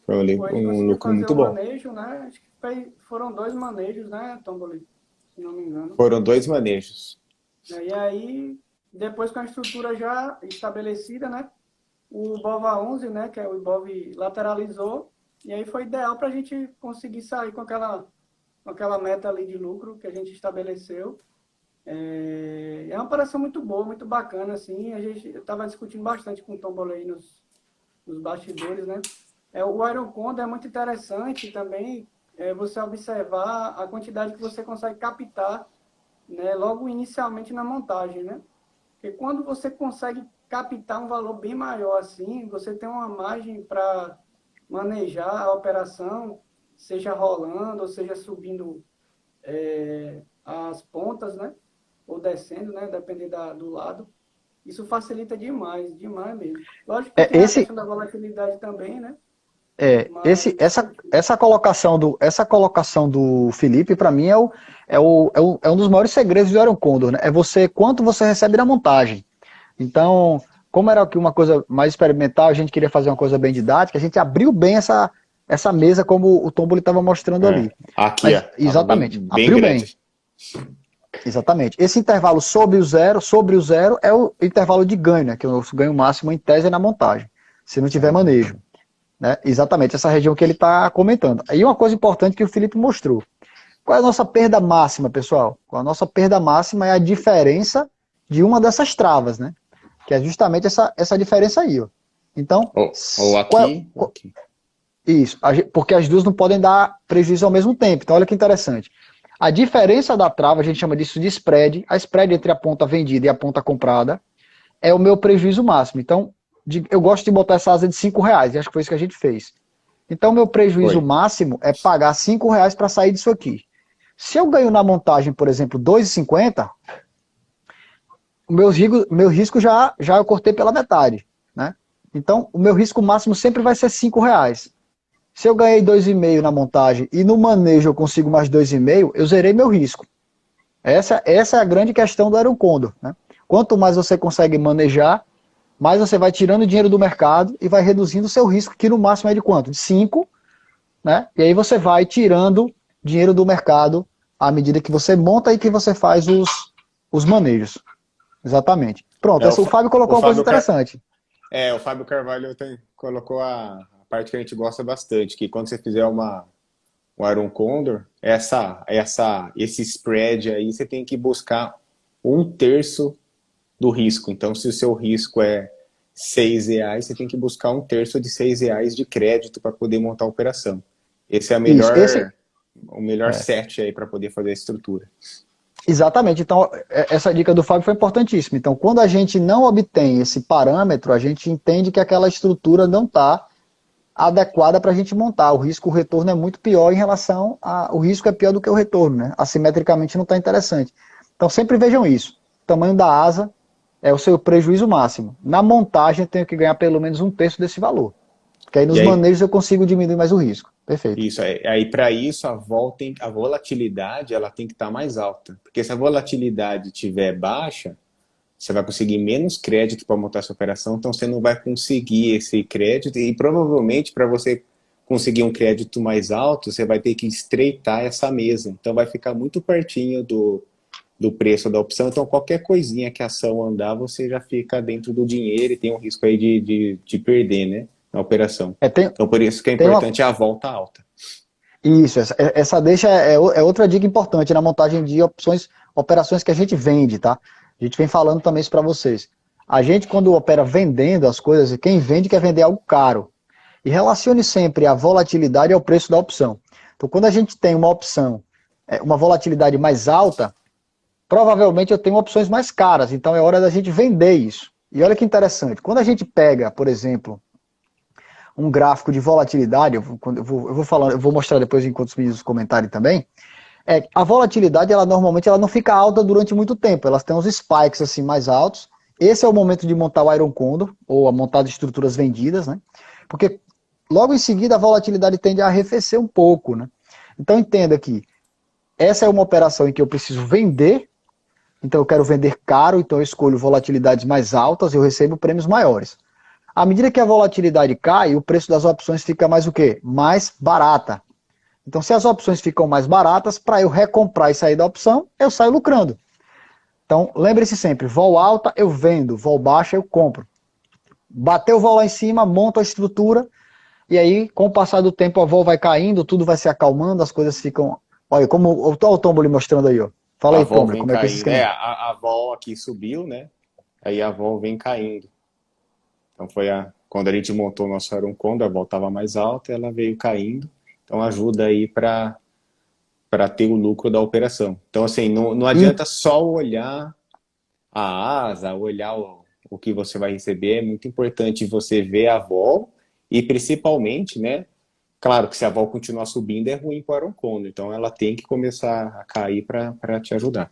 Foi um lucro muito bom. Manejo, né? Acho que foram 2 manejos, né, Tomboli? Se não me engano. Foram 2 manejos. E aí, depois com a estrutura já estabelecida, né? O IBOVA 11, né, que é o Ibov, lateralizou. E aí foi ideal para a gente conseguir sair com aquela meta ali de lucro que a gente estabeleceu. É uma operação muito boa, muito bacana, assim. Eu estava discutindo bastante com o Tomboli aí nos bastidores, né? O Iron Condor é muito interessante também você observar a quantidade que você consegue captar, né, logo inicialmente na montagem, né? Porque quando você consegue captar um valor bem maior assim, você tem uma margem para manejar a operação, seja rolando, ou seja subindo as pontas, né? Ou descendo, né? Dependendo do lado. Isso facilita demais, demais mesmo. Lógico que tem a questão da volatilidade também, né? Essa colocação do Felipe, para mim, é um dos maiores segredos do Iron Condor, né? Quanto você recebe na montagem. Então, como era aqui uma coisa mais experimental, a gente queria fazer uma coisa bem didática, a gente abriu bem essa mesa, como o Tomboli estava mostrando ali. Aqui, exatamente. Bem abriu grande. Bem. Exatamente. Esse intervalo sobre o zero é o intervalo de ganho, né? Que é o nosso ganho máximo em tese é na montagem, se não tiver manejo. Né? Exatamente, essa região que ele está comentando. Aí uma coisa importante que o Felipe mostrou. Qual é a nossa perda máxima, pessoal? A nossa perda máxima é a diferença de uma dessas travas, né? Que é justamente essa diferença aí, ó. Então, ou aqui, aqui. Isso, porque as duas não podem dar prejuízo ao mesmo tempo. Então, olha que interessante. A diferença da trava, a gente chama disso de spread. A spread entre a ponta vendida e a ponta comprada é o meu prejuízo máximo. Então, eu gosto de botar essa asa de R$5, e acho que foi isso que a gente fez. Então, meu prejuízo máximo é pagar R$5 para sair disso aqui. Se eu ganho na montagem, por exemplo, R$2,50, o meu risco já eu cortei pela metade. Né? Então, o meu risco máximo sempre vai ser R$5. Se eu ganhei 2,5 na montagem e no manejo eu consigo mais 2,5, eu zerei meu risco. Essa é a grande questão do Iron Condor, né? Quanto mais você consegue manejar, mais você vai tirando dinheiro do mercado e vai reduzindo o seu risco, que no máximo é de quanto? De 5, né? E aí você vai tirando dinheiro do mercado à medida que você monta e que você faz os manejos. Exatamente. Pronto, o Fábio colocou uma coisa interessante. O Fábio Carvalho colocou a parte que a gente gosta bastante, que quando você fizer o Iron Condor, esse spread aí, você tem que buscar 1/3 do risco. Então, se o seu risco é R$6, você tem que buscar 1/3 de R$6 de crédito para poder montar a operação. Esse é o melhor set aí para poder fazer a estrutura. Exatamente. Então, essa dica do Fábio foi importantíssima. Então, quando a gente não obtém esse parâmetro, a gente entende que aquela estrutura não está adequada para a gente montar. O retorno é muito pior em relação o risco é pior do que o retorno, né? Assimetricamente não está interessante. Então, sempre vejam isso. O tamanho da asa é o seu prejuízo máximo. Na montagem, eu tenho que ganhar pelo menos 1/3 desse valor. Porque aí nos manejos eu consigo diminuir mais o risco. Perfeito. Isso, aí para isso a volatilidade ela tem que estar mais alta. Porque se a volatilidade estiver baixa, você vai conseguir menos crédito para montar sua operação, então você não vai conseguir esse crédito e provavelmente para você conseguir um crédito mais alto, você vai ter que estreitar essa mesa. Então vai ficar muito pertinho do preço da opção, então qualquer coisinha que a ação andar, você já fica dentro do dinheiro e tem um risco aí de perder, né? Na operação. Então, por isso que é importante a volta alta. Isso, essa deixa é outra dica importante na montagem de operações que a gente vende, tá? A gente vem falando também isso para vocês. A gente, quando opera vendendo as coisas, quem vende quer vender algo caro. E relacione sempre a volatilidade ao preço da opção. Então, quando a gente tem uma opção, uma volatilidade mais alta, provavelmente eu tenho opções mais caras. Então, é hora da gente vender isso. E olha que interessante. Quando a gente pega, por exemplo, um gráfico de volatilidade, eu vou mostrar depois enquanto os meninos comentarem também, a volatilidade, normalmente ela não fica alta durante muito tempo, elas têm uns spikes assim mais altos. Esse é o momento de montar o Iron Condor, ou a montar de estruturas vendidas, né? Porque logo em seguida a volatilidade tende a arrefecer um pouco, né? Então entenda que essa é uma operação em que eu preciso vender, então eu quero vender caro, então eu escolho volatilidades mais altas e eu recebo prêmios maiores. À medida que a volatilidade cai, o preço das opções fica mais o quê? Mais barata. Então, se as opções ficam mais baratas, para eu recomprar e sair da opção, eu saio lucrando. Então, lembre-se sempre, vol alta eu vendo, vol baixa eu compro. Bateu o vol lá em cima, monto a estrutura, e aí, com o passar do tempo, a vol vai caindo, tudo vai se acalmando, as coisas ficam... Olha, como o Tomboli mostrando aí, ó. Fala aí, Tomboli, como é que é esse esquema? A vol aqui subiu, né? Aí a vol vem caindo. Então quando a gente montou o nosso Iron Condor, a vol estava mais alta, ela veio caindo. Então ajuda aí para ter o lucro da operação. Então assim, não adianta só olhar a asa, olhar o que você vai receber. É muito importante você ver a vol e principalmente, né? Claro que se a vol continuar subindo é ruim para o Iron Condor. Então ela tem que começar a cair para te ajudar.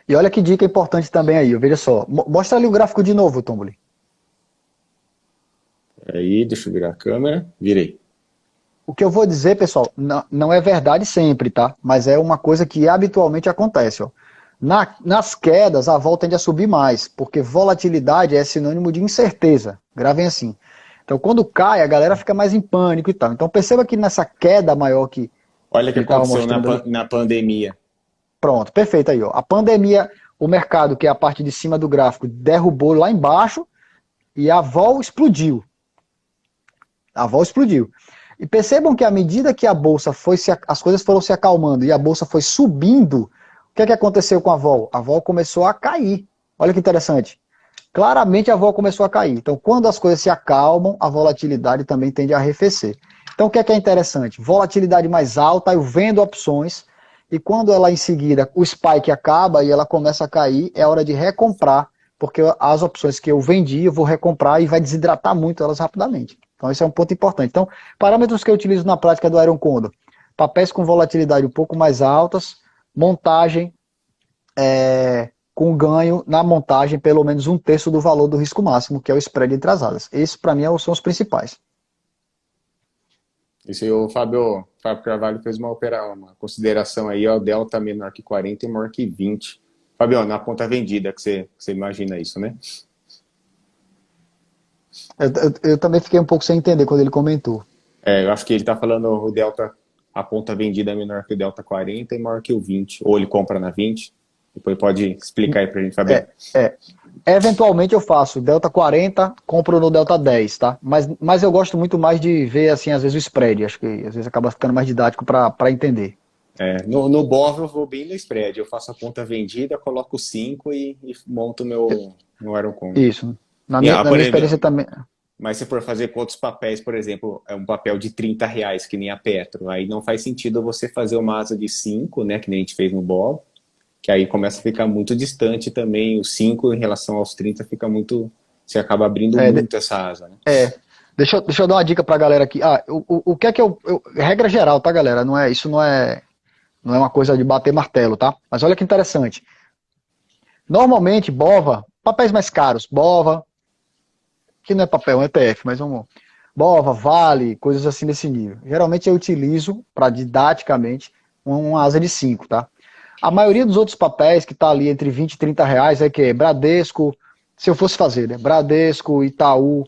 E olha que dica importante também aí, veja só. Mostra ali o gráfico de novo, Tomboli. Aí, deixa eu virar a câmera. Virei. O que eu vou dizer, pessoal, não é verdade sempre, tá? Mas é uma coisa que habitualmente acontece, ó. Nas quedas, a vol tende a subir mais, porque volatilidade é sinônimo de incerteza. Gravem assim. Então, quando cai, a galera fica mais em pânico e tal. Então, perceba que nessa queda maior que... Olha o que aconteceu na pandemia. Pronto, perfeito aí, ó. A pandemia, o mercado, que é a parte de cima do gráfico, derrubou lá embaixo e a vol explodiu. A vol explodiu. E percebam que à medida que a bolsa as coisas foram se acalmando e a bolsa foi subindo, o que aconteceu com a vol? A vol começou a cair. Olha que interessante. Claramente a vol começou a cair. Então, quando as coisas se acalmam, a volatilidade também tende a arrefecer. Então, o que é interessante? Volatilidade mais alta, eu vendo opções, e quando ela em seguida, o spike acaba e ela começa a cair, é hora de recomprar, porque as opções que eu vendi, eu vou recomprar e vai desidratar muito elas rapidamente. Então esse é um ponto importante. Então, parâmetros que eu utilizo na prática do Iron Condor. Papéis com volatilidade um pouco mais altas, montagem com ganho na montagem pelo menos 1/3 do valor do risco máximo, que é o spread entre as asas. Esses, para mim, são os principais. Isso aí, o Fábio Fábio Carvalho fez uma consideração aí, ó, delta menor que 40 e maior que 20. Fabiano, na ponta vendida que você imagina isso, né? Eu também fiquei um pouco sem entender quando ele comentou. Eu acho que ele está falando o delta, a ponta vendida é menor que o delta 40 e maior que o 20. Ou ele compra na 20. Depois pode explicar aí pra gente, Fabiano. Eventualmente eu faço delta 40, compro no delta 10, tá? Mas eu gosto muito mais de ver, assim, às vezes o spread. Acho que às vezes acaba ficando mais didático para entender. No BOV eu vou bem no spread. Eu faço a ponta vendida, coloco 5 e monto meu Iron Condor. Isso. Na minha experiência também. Mas se for fazer com outros papéis, por exemplo, é um papel de R$ 30, que nem a Petro, aí não faz sentido você fazer uma asa de 5, né, que nem a gente fez no BOV, que aí começa a ficar muito distante também. O 5 em relação aos 30 fica muito... Você acaba abrindo muito essa asa, né? Deixa eu dar uma dica pra galera aqui. O que é que regra geral, tá, galera? Isso não é uma coisa de bater martelo, tá? Mas olha que interessante. Normalmente, BOVA, papéis mais caros, BOVA, que não é papel, é um ETF, mas vamos... BOVA, Vale, coisas assim desse nível. Geralmente eu utilizo, para didaticamente, uma asa de 5, tá? A maioria dos outros papéis que tá ali entre 20 e 30 reais é que Bradesco, se eu fosse fazer, né? Bradesco, Itaú,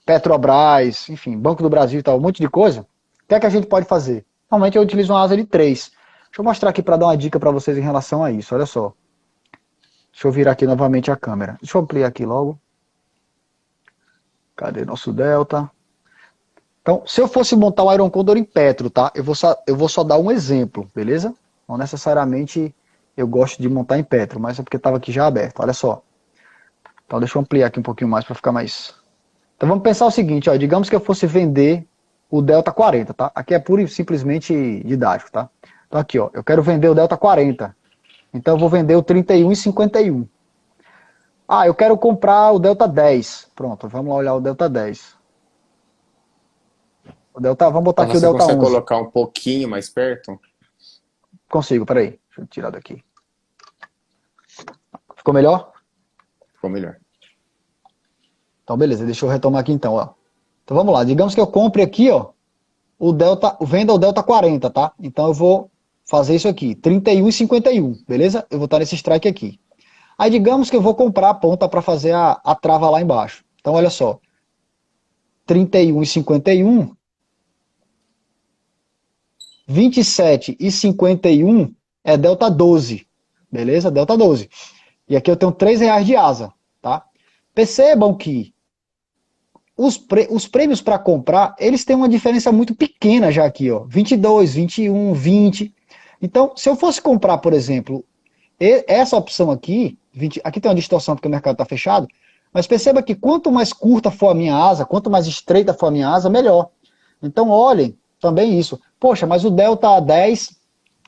Petrobras, enfim, Banco do Brasil e tal, um monte de coisa. O que é que a gente pode fazer? Normalmente eu utilizo uma asa de 3. Deixa eu mostrar aqui para dar uma dica para vocês em relação a isso, olha só. Deixa eu virar aqui novamente a câmera. Deixa eu ampliar aqui logo. Cadê nosso delta? Então, se eu fosse montar um Iron Condor em Petro, tá? Eu vou só dar um exemplo, beleza? Não necessariamente eu gosto de montar em Petro, mas é porque estava aqui já aberto, olha só. Então deixa eu ampliar aqui um pouquinho mais para ficar mais... Então vamos pensar o seguinte, ó, digamos que eu fosse vender o Delta 40, tá? Aqui é puro e simplesmente didático, tá? Então aqui, ó, eu quero vender o Delta 40. Então eu vou vender o 31,51. Eu quero comprar o Delta 10. Pronto, vamos lá olhar o Delta 10. O Delta, vamos botar aqui o Delta 11. Você consegue colocar um pouquinho mais perto? Consigo, peraí. Deixa eu tirar daqui. Ficou melhor? Ficou melhor. Então beleza, deixa eu retomar aqui então, ó. Então vamos lá, digamos que eu compre aqui, ó, venda o Delta 40, tá? Então eu vou fazer isso aqui, 31,51, beleza? Eu vou estar nesse strike aqui. Aí digamos que eu vou comprar a ponta para fazer a trava lá embaixo. Então olha só, 31,51, 27,51 é Delta 12, beleza? Delta 12. E aqui eu tenho R$3 de asa, tá? Percebam que os prêmios para comprar, eles têm uma diferença muito pequena já aqui, ó. 22, 21, 20. Então, se eu fosse comprar, por exemplo, essa opção aqui, aqui tem uma distorção porque o mercado está fechado, mas perceba que quanto mais curta for a minha asa, quanto mais estreita for a minha asa, melhor. Então, olhem também isso. Poxa, mas o Delta 10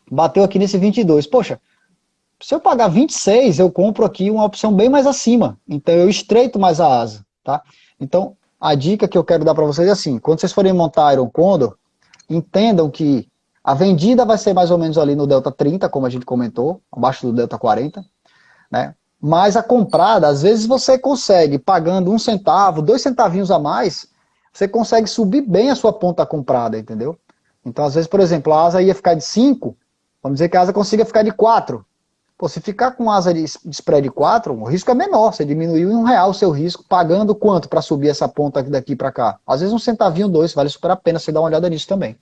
bateu aqui nesse 22. Poxa, se eu pagar 26, eu compro aqui uma opção bem mais acima. Então, eu estreito mais a asa, tá? Então, a dica que eu quero dar para vocês é assim, quando vocês forem montar Iron Condor, entendam que a vendida vai ser mais ou menos ali no Delta 30, como a gente comentou, abaixo do Delta 40, né? Mas a comprada, às vezes você consegue, pagando 1 centavo, 2 centavinhos a mais, você consegue subir bem a sua ponta comprada, entendeu? Então, às vezes, por exemplo, a asa ia ficar de 5, vamos dizer que a asa consiga ficar de 4. Pô, se ficar com asa de spread de 4, o risco é menor, você diminuiu em R$1 o seu risco, pagando quanto para subir essa ponta daqui para cá? Às vezes 1 centavinho, 2, vale super a pena você dar uma olhada nisso também.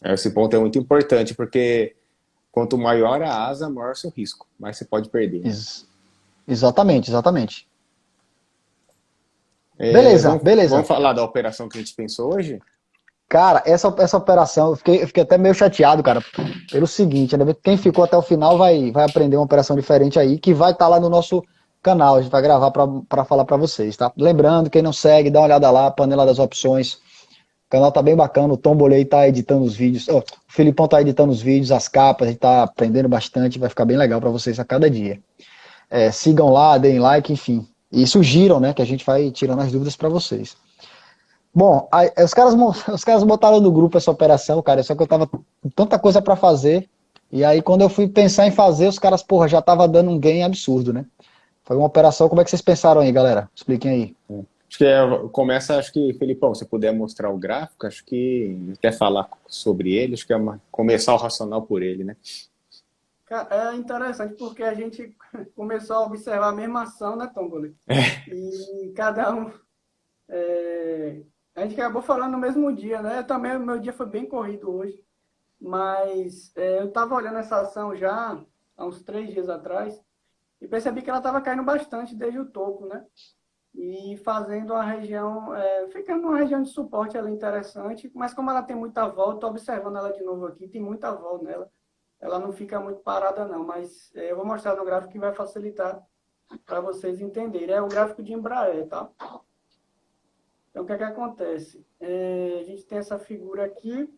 Esse ponto é muito importante, porque quanto maior a asa, maior o seu risco, mais você pode perder. Exatamente. Beleza. Vamos falar da operação que a gente pensou hoje? Cara, essa operação, eu fiquei até meio chateado, cara, pelo seguinte, né? Quem ficou até o final vai aprender uma operação diferente aí, que vai estar lá no nosso canal, a gente vai gravar para falar para vocês, tá? Lembrando, quem não segue, dá uma olhada lá, Panela das Opções, o canal tá bem bacana, o Tom Bolei tá editando os vídeos, o Filipão tá editando os vídeos, as capas, a gente tá aprendendo bastante, vai ficar bem legal para vocês a cada dia. Sigam lá, deem like, enfim, e sugiram, né, que a gente vai tirando as dúvidas para vocês. Bom, aí, os caras botaram no grupo essa operação, cara, só que eu tava com tanta coisa para fazer, e aí quando eu fui pensar em fazer, os caras, já tava dando um gain absurdo, né? Foi uma operação, como é que vocês pensaram aí, galera? Expliquem aí. Acho que começa, acho que, Felipão, se puder mostrar o gráfico, acho que quer falar sobre ele, acho que é começar o racional por ele, né? É interessante porque a gente começou a observar a mesma ação, né, Tomboli? E cada um. A gente acabou falando no mesmo dia, né? Também o meu dia foi bem corrido hoje. Mas eu estava olhando essa ação já há uns 3 dias atrás e percebi que ela estava caindo bastante desde o topo, né? E fazendo uma região, ficando uma região de suporte ali interessante, mas como ela tem muita volta, estou observando ela de novo aqui, tem muita volta nela, ela não fica muito parada não, mas eu vou mostrar no gráfico que vai facilitar para vocês entenderem. É o gráfico de Embraer, tá? Então, o que é que acontece? A gente tem essa figura aqui.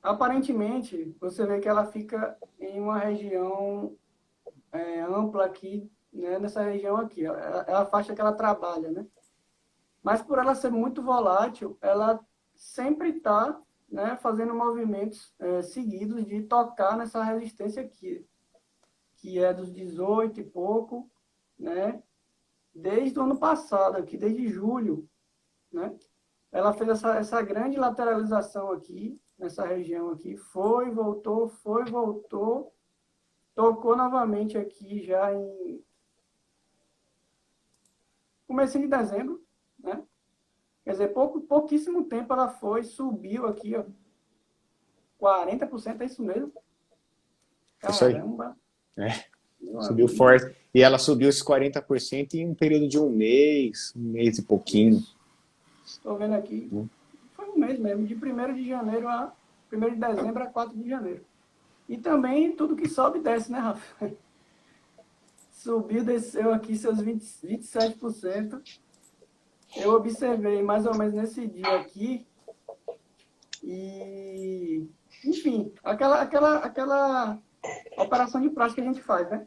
Aparentemente, você vê que ela fica em uma região ampla aqui, né, nessa região aqui. É a faixa que ela trabalha, né? Mas por ela ser muito volátil, ela sempre está, né, fazendo movimentos seguidos de tocar nessa resistência aqui, que é dos 18 e pouco, né? Desde o ano passado, aqui, desde julho, né? Ela fez essa grande lateralização aqui, nessa região aqui, foi, voltou, tocou novamente aqui já em começo de dezembro, né? Quer dizer, pouquíssimo tempo ela foi, subiu aqui, ó, 40%, é isso mesmo? Isso aí. Caramba! Subiu forte. E ela subiu esses 40% em um período de um mês e pouquinho. Estou vendo aqui, foi um mês mesmo, de 1º de janeiro a 1º de dezembro a 4 de janeiro. E também tudo que sobe desce, né, Rafa? Subiu, desceu aqui seus 27%. Eu observei mais ou menos nesse dia aqui. E, enfim, aquela operação de prática que a gente faz, né?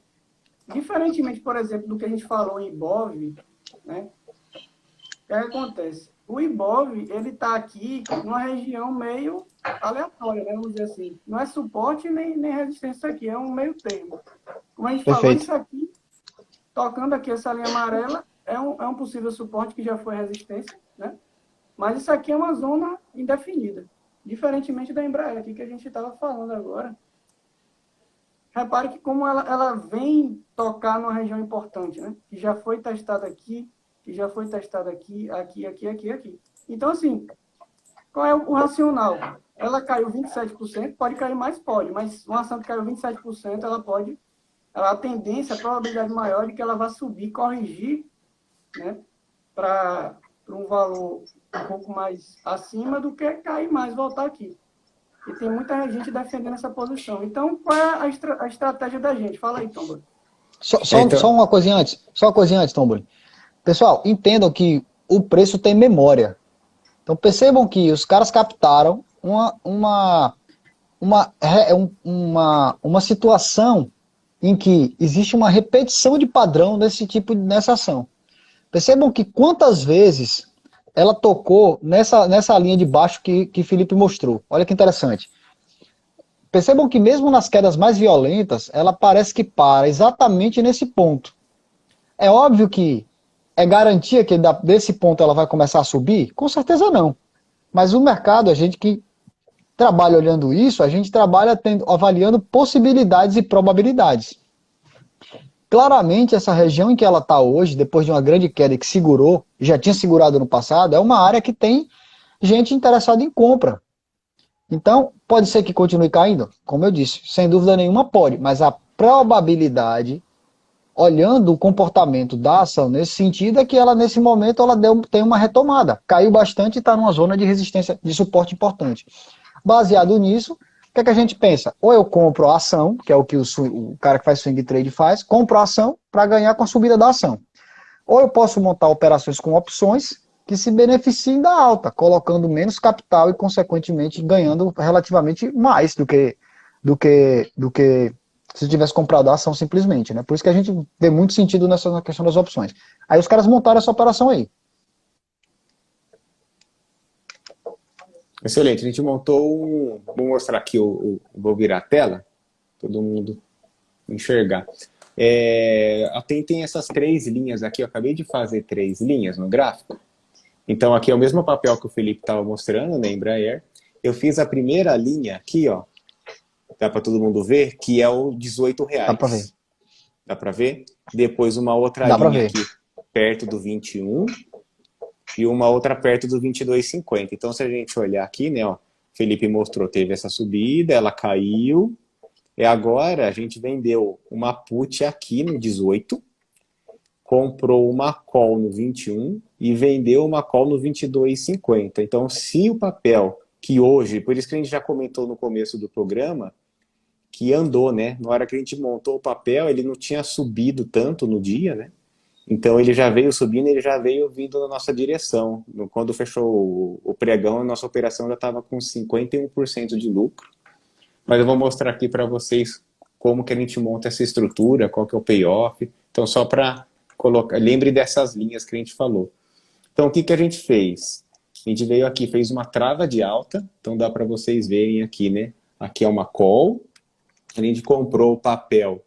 Diferentemente, por exemplo, do que a gente falou em Ibov, né? O que acontece? O Ibov, ele está aqui numa região meio aleatória, né? Vamos dizer assim. Não é suporte nem resistência aqui, é um meio termo. Como a gente falou, Perfeito. isso aqui, tocando aqui essa linha amarela, é um possível suporte que já foi resistência, né? Mas isso aqui é uma zona indefinida. Diferentemente da Embraer aqui que a gente estava falando agora. Repare que como ela vem tocar numa região importante, né? Que já foi testada aqui, que já foi testada aqui. Então, assim, qual é o racional? Ela caiu 27%, pode cair mais? Pode, mas uma ação que caiu 27%, ela pode... A tendência, a probabilidade maior de que ela vá subir, corrigir, né? Para um valor um pouco mais acima do que cair mais, voltar aqui. E tem muita gente defendendo essa posição. Então, qual é a estratégia da gente? Fala aí, Tomboli. Só uma coisinha antes, Tomboli. Pessoal, entendam que o preço tem memória. Então percebam que os caras captaram uma situação em que existe uma repetição de padrão nessa ação. Percebam que quantas vezes ela tocou nessa linha de baixo que Felipe mostrou. Olha que interessante. Percebam que mesmo nas quedas mais violentas, ela parece que para exatamente nesse ponto. É óbvio que é garantia que desse ponto ela vai começar a subir? Com certeza não. Mas o mercado, a gente que trabalha olhando isso, a gente trabalha avaliando possibilidades e probabilidades. Claramente, essa região em que ela está hoje, depois de uma grande queda que segurou, já tinha segurado no passado, é uma área que tem gente interessada em compra. Então, pode ser que continue caindo? Como eu disse, sem dúvida nenhuma pode, mas a probabilidade, olhando o comportamento da ação nesse sentido, é que ela, nesse momento, tem uma retomada. Caiu bastante e está numa zona de resistência, de suporte importante. Baseado nisso, o que é que a gente pensa? Ou eu compro a ação, que é o que o cara que faz swing trade faz, compro a ação para ganhar com a subida da ação. Ou eu posso montar operações com opções que se beneficiem da alta, colocando menos capital e, consequentemente, ganhando relativamente mais do que se tivesse comprado a ação simplesmente, né? Por isso que a gente vê muito sentido na questão das opções. Aí os caras montaram essa operação aí. Excelente, a gente montou vou mostrar aqui, vou virar a tela, todo mundo enxergar. Tem essas 3 linhas aqui, eu acabei de fazer 3 linhas no gráfico. Então aqui é o mesmo papel que o Felipe estava mostrando, né, Embraer. Eu fiz a primeira linha aqui, ó, dá para todo mundo ver, que é o R$ 18. Dá pra ver. Dá para ver? Depois uma outra Dá pra linha ver. aqui perto do 21 e uma outra perto do 22,50. Então se a gente olhar aqui, né, ó, Felipe mostrou, teve essa subida, ela caiu, e agora a gente vendeu uma put aqui no 18, comprou uma call no 21 e vendeu uma call no 22,50. Então se o papel que hoje, por isso que a gente já comentou no começo do programa, que andou, né? Na hora que a gente montou o papel, ele não tinha subido tanto no dia, né? Então ele já veio subindo, ele já veio vindo na nossa direção. Quando fechou o pregão, a nossa operação já estava com 51% de lucro. Mas eu vou mostrar aqui para vocês como que a gente monta essa estrutura, qual que é o payoff. Então só para colocar, lembre dessas linhas que a gente falou. Então o que que a gente fez? A gente veio aqui, fez uma trava de alta, então dá para vocês verem aqui, né? Aqui é uma call. A gente comprou o papel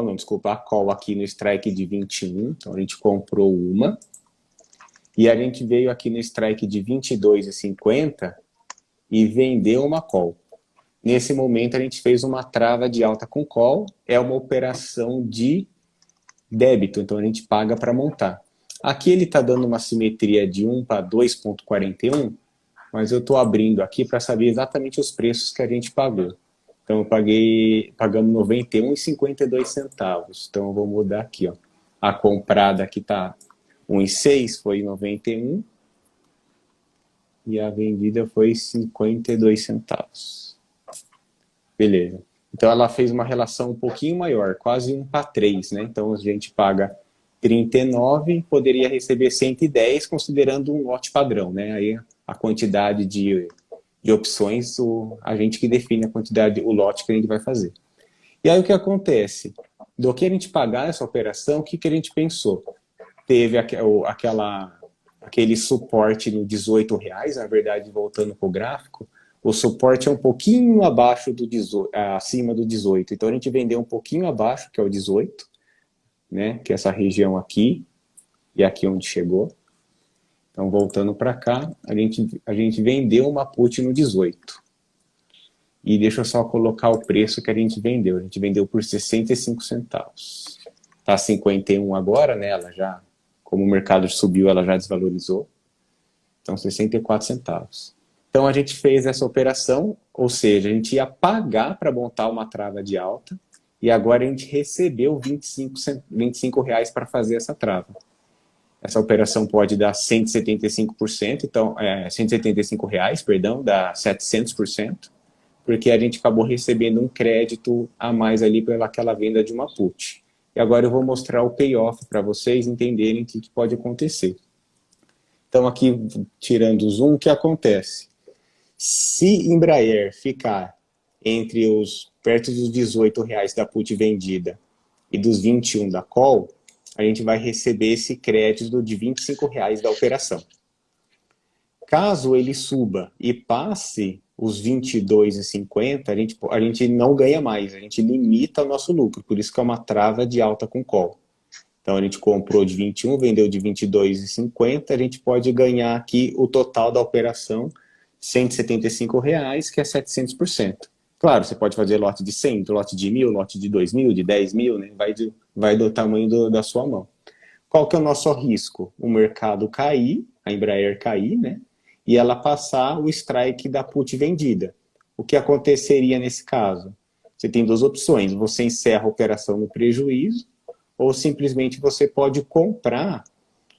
não, desculpa, a call aqui no strike de 21, então a gente comprou uma, e a gente veio aqui no strike de 22,50 e vendeu uma call. Nesse momento a gente fez uma trava de alta com call, é uma operação de débito, então a gente paga para montar. Aqui ele está dando uma simetria de 1 para 2,41, mas eu estou abrindo aqui para saber exatamente os preços que a gente pagou. Então, pagamos R$ 91,52. Então, eu vou mudar aqui, ó. A comprada aqui tá 1,6, foi 91. E a vendida foi 52 centavos. Beleza. Então, ela fez uma relação um pouquinho maior, quase 1 para 3, né? Então, a gente paga 39, poderia receber 110, considerando um lote padrão, né? Aí, a quantidade de opções, a gente que define a quantidade, o lote que a gente vai fazer. E aí o que acontece? Do que a gente pagar essa operação, o que a gente pensou? Teve aquele suporte no R$18, na verdade, voltando para o gráfico, o suporte é um pouquinho abaixo do 18, acima do 18. Então a gente vendeu um pouquinho abaixo, que é o 18, né? Que é essa região aqui, e aqui onde chegou. Então, voltando para cá, a gente vendeu uma put no 18. E deixa eu só colocar o preço que a gente vendeu. A gente vendeu por 65 centavos. Está 51 agora, né? Ela já, como o mercado subiu, ela já desvalorizou. Então, 64 centavos. Então, a gente fez essa operação, ou seja, a gente ia pagar para montar uma trava de alta, e agora a gente recebeu R$25 para fazer essa trava. Essa operação pode dar 175%, então, R$175, perdão, dá 700%, porque a gente acabou recebendo um crédito a mais ali pelaquela venda de uma put. E agora eu vou mostrar o payoff para vocês entenderem o que pode acontecer. Então, aqui, tirando o zoom, o que acontece? Se Embraer ficar perto dos R$18 da put vendida e dos 21 da call, a gente vai receber esse crédito de R$25 da operação. Caso ele suba e passe os 22,50, a gente não ganha mais, a gente limita o nosso lucro, por isso que é uma trava de alta com call. Então a gente comprou de 21, vendeu de 22,50, a gente pode ganhar aqui o total da operação, R$175, que é 700%. Claro, você pode fazer lote de 100, lote de 1.000, lote de 2.000, de 10.000, né? Vai do tamanho da sua mão. Qual que é o nosso risco? O mercado cair, a Embraer cair, né? E ela passar o strike da put vendida. O que aconteceria nesse caso? Você tem duas opções. Você encerra a operação no prejuízo, ou simplesmente você pode comprar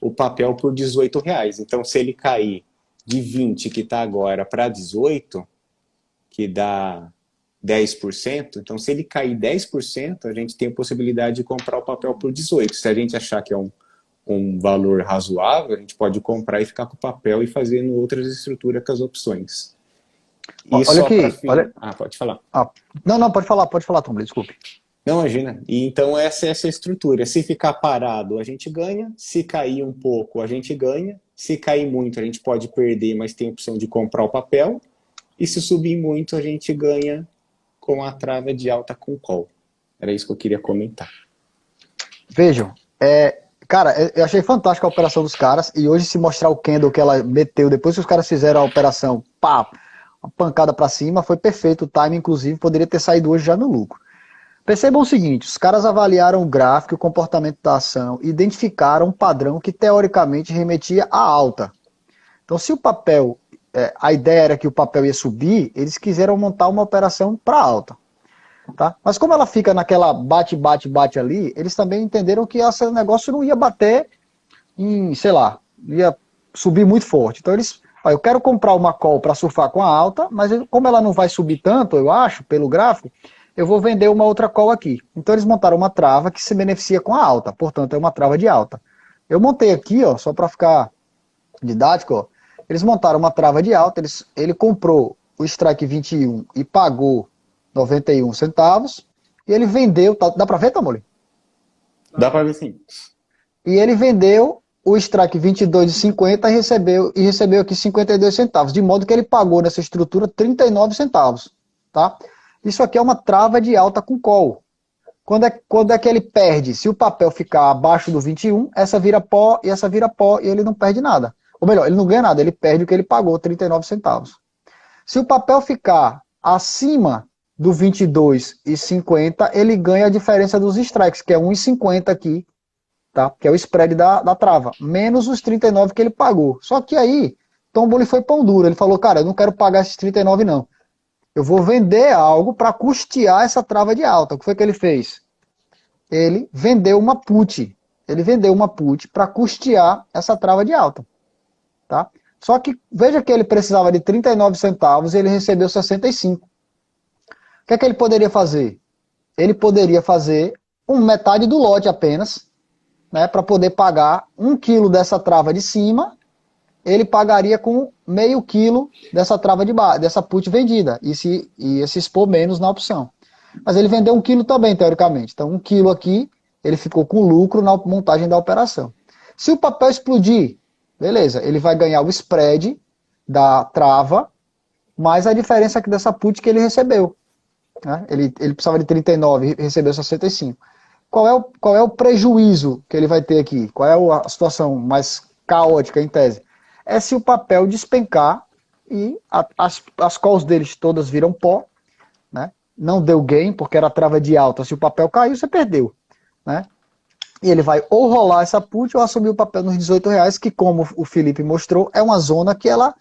o papel por R$18. Então, se ele cair de 20, que está agora, para 18, que dá 10%, então se ele cair 10%, a gente tem a possibilidade de comprar o papel por 18. Se a gente achar que é um valor razoável, a gente pode comprar e ficar com o papel e fazendo outras estruturas com as opções. E Olha só aqui, olha... pode falar. Não, pode falar, Tom, desculpe. Não, imagina. E então essa é essa estrutura. Se ficar parado, a gente ganha. Se cair um pouco, a gente ganha. Se cair muito, a gente pode perder, mas tem a opção de comprar o papel. E se subir muito, a gente ganha com a trava de alta com call. Era isso que eu queria comentar. Vejam, cara, eu achei fantástica a operação dos caras, e hoje se mostrar o candle que ela meteu, depois que os caras fizeram a operação, pá, uma pancada pra cima, foi perfeito o time, inclusive, poderia ter saído hoje já no lucro. Percebam o seguinte, os caras avaliaram o gráfico e o comportamento da ação, e identificaram um padrão que teoricamente remetia à alta. Então se o papel, a ideia era que o papel ia subir, eles quiseram montar uma operação para alta. Tá? Mas como ela fica naquela bate, bate, bate ali, eles também entenderam que esse negócio não ia bater em, sei lá, ia subir muito forte. Então eles, eu quero comprar uma call para surfar com a alta, mas como ela não vai subir tanto, eu acho, pelo gráfico, eu vou vender uma outra call aqui. Então eles montaram uma trava que se beneficia com a alta, portanto é uma trava de alta. Eu montei aqui, ó, só para ficar didático, ó, eles montaram uma trava de alta, ele comprou o strike 21 e pagou 91 centavos, e ele vendeu, dá para ver, Tamoli? Dá para ver sim. E ele vendeu o strike 22,50 e recebeu aqui 52 centavos, de modo que ele pagou nessa estrutura 39 centavos, tá? Isso aqui é uma trava de alta com call. Quando é que ele perde? Se o papel ficar abaixo do 21, essa vira pó e essa vira pó e ele não perde nada. Ou melhor, ele não ganha nada, ele perde o que ele pagou, 39 centavos. Se o papel ficar acima do 22,50, ele ganha a diferença dos strikes, que é 1,50 aqui, tá? Que é o spread da trava, menos os 39 que ele pagou. Só que aí, Tomboli foi pão duro, ele falou, cara, eu não quero pagar esses 39 não. Eu vou vender algo para custear essa trava de alta. O que foi que ele fez? Ele vendeu uma put. Ele vendeu uma put para custear essa trava de alta. Tá? Só que veja que ele precisava de 39 centavos e ele recebeu 65. O que é que ele poderia fazer? Ele poderia fazer metade do lote apenas, né, para poder pagar 1 quilo dessa trava de cima, ele pagaria com meio quilo dessa trava de baixo, dessa put vendida, e se expor menos na opção. Mas ele vendeu 1 quilo também, teoricamente. Então 1 quilo aqui, ele ficou com lucro na montagem da operação. Se o papel explodir, beleza, ele vai ganhar o spread da trava, mais a diferença aqui dessa put que ele recebeu. Né? Ele precisava de 39 e recebeu 65. Qual é o prejuízo que ele vai ter aqui? Qual é a situação mais caótica em tese? É se o papel despencar e as calls deles todas viram pó, né? Não deu gain, porque era trava de alta. Se o papel caiu, você perdeu. Né? E ele vai ou rolar essa put ou assumir o papel nos R$18, que como o Felipe mostrou, é uma zona que ela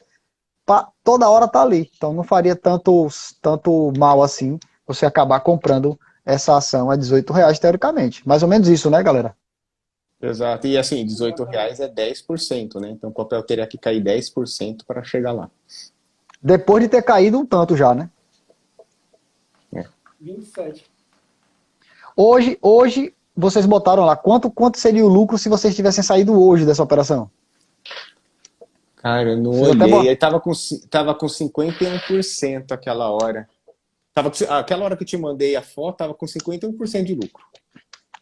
toda hora está ali. Então não faria tanto mal assim você acabar comprando essa ação a R$18, teoricamente. Mais ou menos isso, né, galera? Exato. E assim, R$18 é 10%, né? Então o papel teria que cair 10% para chegar lá. Depois de ter caído um tanto já, né? 27. Hoje vocês botaram lá, quanto seria o lucro se vocês tivessem saído hoje dessa operação? Cara, eu não olhei. Aí tava com 51% aquela hora. Aquela hora que eu te mandei a foto, tava com 51% de lucro.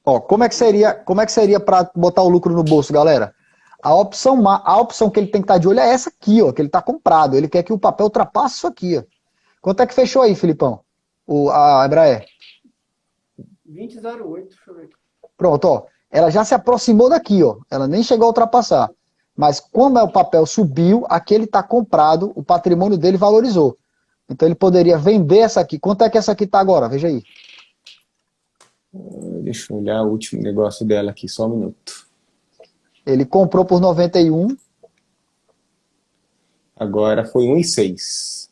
Ó, como é que seria para botar o lucro no bolso, galera? A opção que ele tem que estar de olho é essa aqui, ó, que ele está comprado. Ele quer que o papel ultrapasse isso aqui, ó. Quanto é que fechou aí, Filipão? A Embraer? 20,08, deixa eu ver aqui. Pronto, ó. Ela já se aproximou daqui, ó. Ela nem chegou a ultrapassar. Mas como o papel subiu, aqui ele está comprado, o patrimônio dele valorizou. Então ele poderia vender essa aqui. Quanto é que essa aqui está agora? Veja aí. Deixa eu olhar o último negócio dela aqui, só um minuto. Ele comprou por 91. Agora foi 1,6.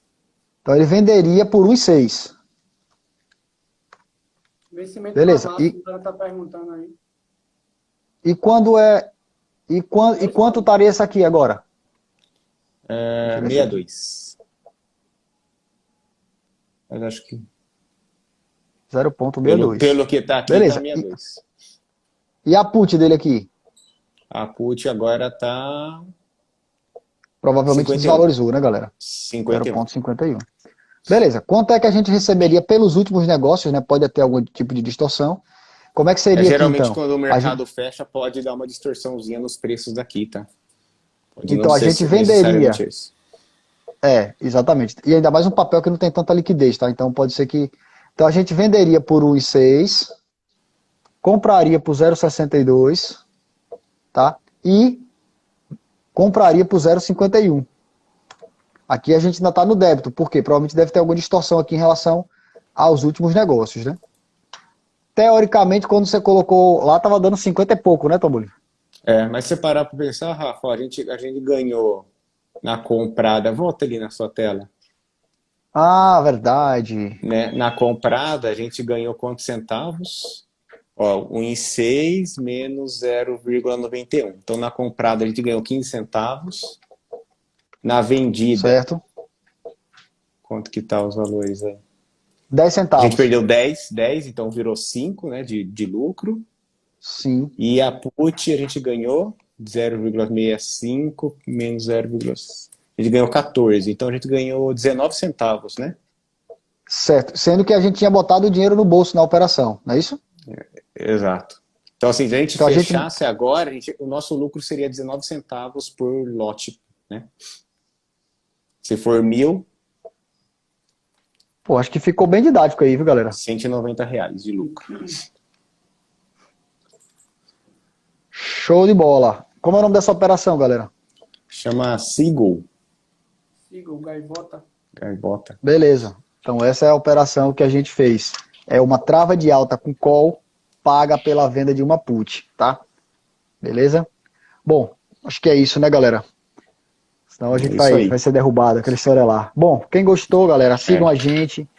Então ele venderia por 1,6. Vencimento beleza. Massa, o cara tá perguntando aí. E quanto estaria essa aqui agora? 62. Mas acho que 0,62. Pelo que tá aqui, beleza. Tá 62. E a put dele aqui? A put agora tá... Provavelmente 51. desvalorizou, né, galera? 51. 0,51. Beleza. Quanto é que a gente receberia pelos últimos negócios, né? Pode ter algum tipo de distorção. Como é que seria geralmente aqui, então? Quando o mercado fecha, pode dar uma distorçãozinha nos preços daqui, tá? Pode então a gente venderia... Isso. Exatamente. E ainda mais um papel que não tem tanta liquidez, tá? Então pode ser que Então a gente venderia por 1,6, compraria por 0,62, tá? E compraria por 0,51. Aqui a gente ainda está no débito, porque provavelmente deve ter alguma distorção aqui em relação aos últimos negócios, né? Teoricamente, quando você colocou lá, estava dando 50 e pouco, né, Tom Bolívar? Mas se você parar para pensar, Rafa, ó, a gente ganhou na comprada, volta ali na sua tela, Ah, verdade. né? Na comprada a gente ganhou quantos centavos? Ó, 1,6 menos 0,91. Então na comprada a gente ganhou 15 centavos. Na vendida, Certo? quanto que tá os valores aí? 10 A gente centavos. perdeu 10, então virou 5, né, de lucro. Sim. E a put a gente ganhou 0,65 menos 0, a gente ganhou 14. Então a gente ganhou 19 centavos, né? Certo. Sendo que a gente tinha botado o dinheiro no bolso na operação, não é isso? Exato. Então, assim, se a gente Então a gente. fechasse agora, o nosso lucro seria 19 centavos por lote, né? Se for 1.000, Pô, acho que ficou bem didático aí, viu, galera? R$ 190 de lucro. Show de bola. Como é o nome dessa operação, galera? Chama Seagull, Siga o Gaivota. gaivota. Beleza. Então essa é a operação que a gente fez. É uma trava de alta com call paga pela venda de uma put, tá? Beleza? Bom, acho que é isso, né, galera? Senão a É gente isso vai aí. ser derrubado, aquela história lá. Bom, quem gostou, galera, sigam a gente.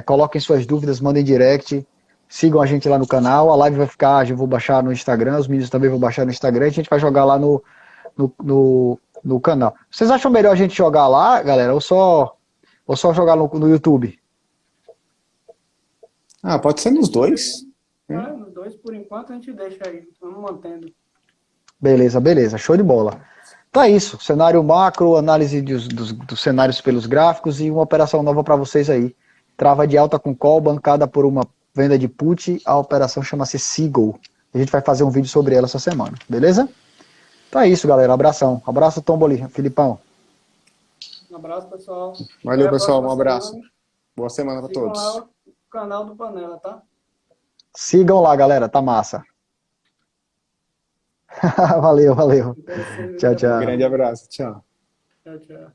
Coloquem suas dúvidas, mandem direct. Sigam a gente lá no canal. A live vai ficar, eu vou baixar no Instagram, os meninos também vão baixar no Instagram. A gente vai jogar lá no canal. Vocês acham melhor a gente jogar lá, galera, ou só jogar no YouTube? Pode ser nos dois. Nos dois, por enquanto, a gente deixa aí. Vamos mantendo. Beleza, beleza. Show de bola. Então é isso. Cenário macro, análise dos cenários pelos gráficos e uma operação nova para vocês aí. Trava de alta com call, bancada por uma venda de put. A operação chama-se Seagull. A gente vai fazer um vídeo sobre ela essa semana, beleza? Então é isso, galera. Abração. Abraço, Tom Bolívar. Filipão. Um abraço, pessoal. Valeu, Até a pessoal. Um próxima abraço. semana. Boa semana para Sigam todos. lá o canal do Panela, tá? Sigam lá, galera. Tá massa. Valeu, valeu. Interessante Tchau, da tchau. Grande abraço. Tchau. Tchau, tchau.